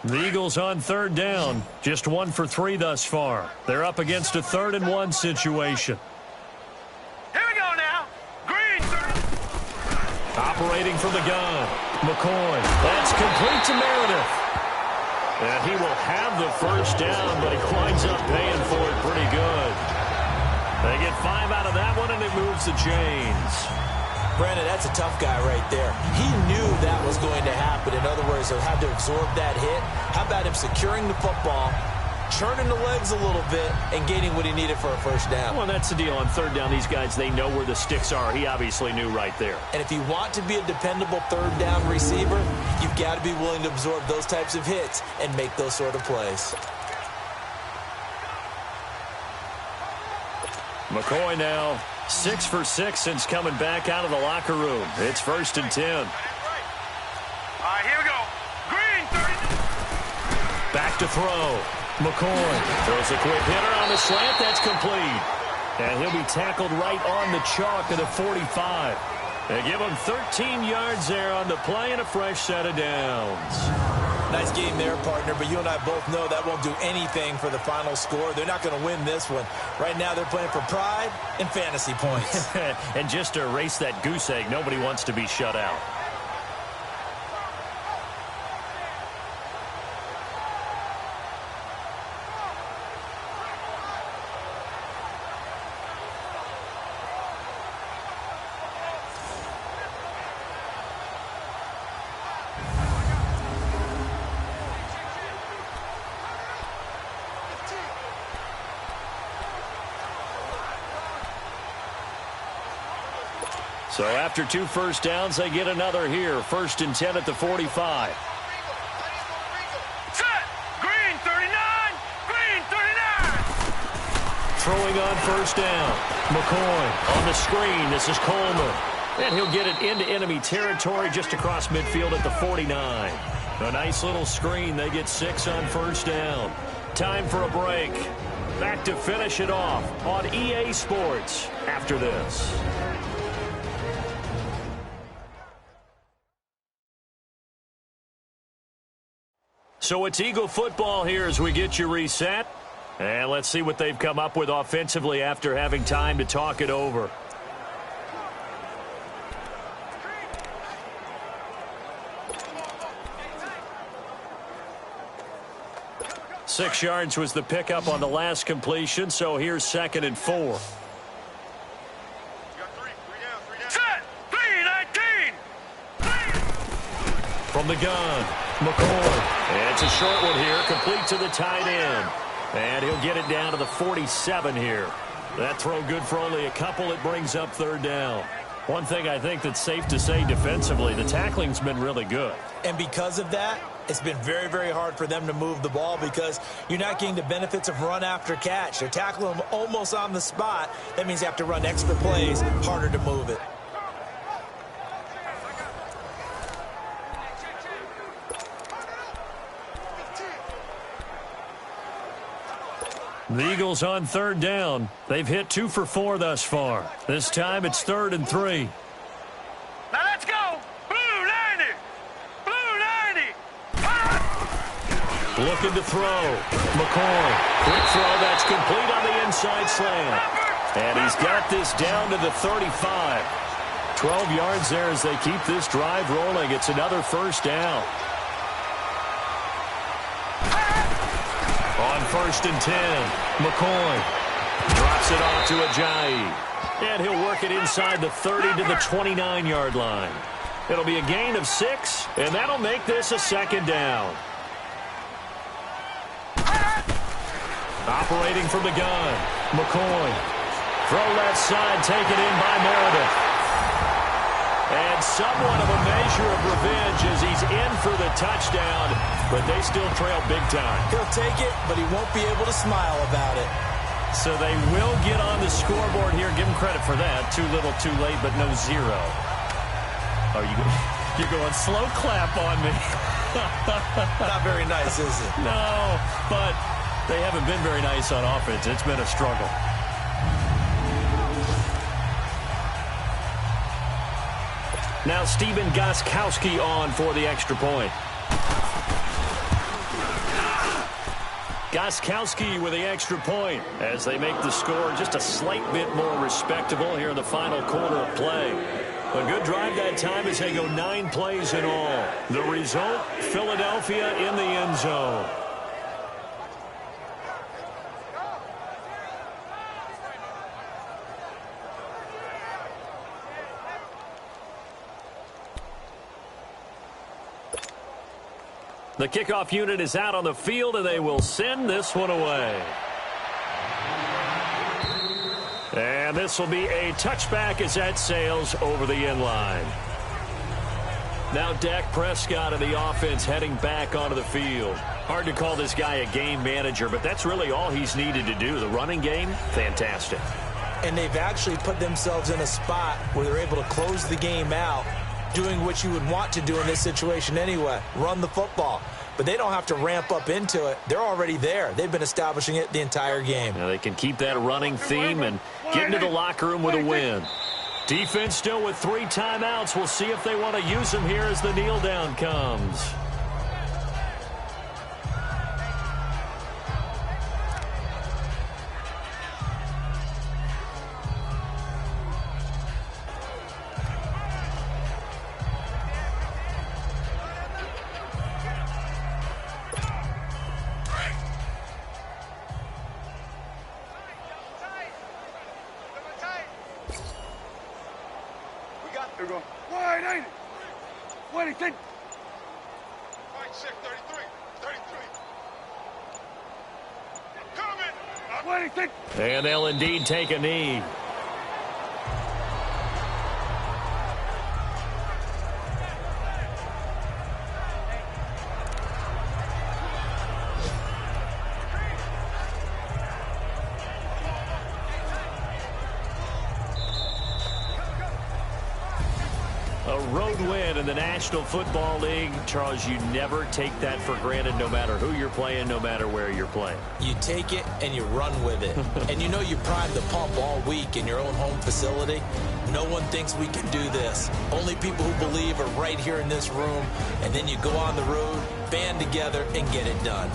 The Eagles on third down. Just 1 for 3 thus far. They're up against a 3rd and 1 situation. Here we go now. Green. Operating from the gun. McCoy. That's complete to Meredith. And he will have the first down, but he winds up paying for it pretty good. They get 5 out of that one, and it moves the chains. Brandon, that's a tough guy right there. He knew that was going to happen. In other words, he'll have to absorb that hit. How about him securing the football, churning the legs a little bit, and getting what he needed for a first down? Well, that's the deal. On third down, these guys, they know where the sticks are. He obviously knew right there. And if you want to be a dependable third down receiver, you've got to be willing to absorb those types of hits and make those sort of plays. McCoy now 6 for 6 since coming back out of the locker room. It's 1st and 10. All right, here we go. Green 30. Back to throw. McCoy throws a quick hitter on the slant. That's complete. And he'll be tackled right on the chalk of the 45. They give him 13 yards there on the play and a fresh set of downs. Nice game there, partner, but you and I both know that won't do anything for the final score. They're not going to win this one. Right now they're playing for pride and fantasy points. And just to erase that goose egg, nobody wants to be shut out. So after 2 first downs, they get another here. 1st and 10 at the 45. Set. Green 39. Green 39. Throwing on first down. McCoy on the screen. This is Coleman. And he'll get it into enemy territory just across midfield at the 49. A nice little screen. They get 6 on first down. Time for a break. Back to finish it off on EA Sports after this. So it's Eagle football here as we get you reset. And let's see what they've come up with offensively after having time to talk it over. Six yards was the pickup on the last completion, so here's 2nd and 4. You got 3 down. Set. 3-19. From the gun, McCoy. And it's a short one here, complete to the tight end. And he'll get it down to the 47 here. That throw good for only a couple. It brings up 3rd down. One thing I think that's safe to say defensively, the tackling's been really good. And because of that, it's been very, very hard for them to move the ball because you're not getting the benefits of run after catch. They're tackling them almost on the spot. That means you have to run extra plays, harder to move it. The Eagles on 3rd down. They've hit 2 for 4 thus far. This time it's 3rd and 3. Now let's go. Blue 90. Blue 90. Looking to throw. McCoy. Quick throw. That's complete on the inside slant. And he's got this down to the 35. 12 yards there as they keep this drive rolling. It's another first down. On 1st and 10, McCoy drops it off to Ajayi. And he'll work it inside the 30 to the 29-yard line. It'll be a gain of 6, and that'll make this a 2nd down. Operating from the gun, McCoy. Throw left side, taken in by Meredith. And somewhat of a measure of revenge as he's in for the touchdown, but they still trail big time. He'll take it, but he won't be able to smile about it. So they will get on the scoreboard here. Give him credit for that. Too little, too late, but no 0. Oh, you're going slow clap on me. Not very nice, is it? No, but they haven't been very nice on offense. It's been a struggle. Now Steven Gostkowski on for the extra point. Gostkowski with the extra point as they make the score just a slight bit more respectable here in the final quarter of play. A good drive that time as they go 9 plays in all. The result, Philadelphia in the end zone. The kickoff unit is out on the field, and they will send this one away. And this will be a touchback as that sails over the end line. Now Dak Prescott of the offense heading back onto the field. Hard to call this guy a game manager, but that's really all he's needed to do. The running game, fantastic. And they've actually put themselves in a spot where they're able to close the game out, doing what you would want to do in this situation anyway, run the football. But they don't have to ramp up into it. They're already there. They've been establishing it the entire game. Now they can keep that running theme and get into the locker room with a win. Defense still with 3 timeouts. We'll see if they want to use them here as the kneel down comes. Here we go. Wide, ain't it? What do you think? Right, 6, 33. 33. Coming. What do you think? And they'll indeed take a knee. A road win in the National Football League. Charles, you never take that for granted no matter who you're playing, no matter where you're playing. You take it and you run with it. And you know you prime the pump all week in your own home facility. No one thinks we can do this. Only people who believe are right here in this room. And then you go on the road, band together, and get it done.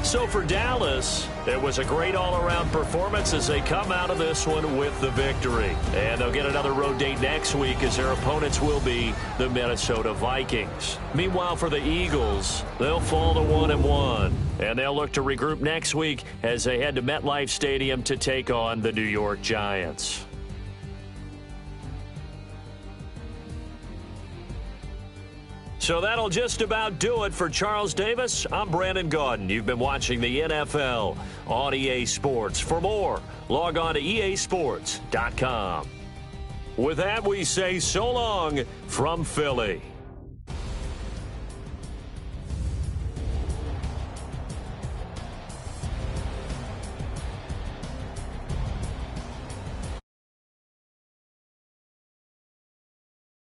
So for Dallas, it was a great all-around performance as they come out of this one with the victory. And they'll get another road date next week as their opponents will be the Minnesota Vikings. Meanwhile, for the Eagles, they'll fall to 1-1. And they'll look to regroup next week as they head to MetLife Stadium to take on the New York Giants. So that'll just about do it for Charles Davis. I'm Brandon Gaudin. You've been watching the NFL on EA Sports. For more, log on to easports.com. With that, we say so long from Philly.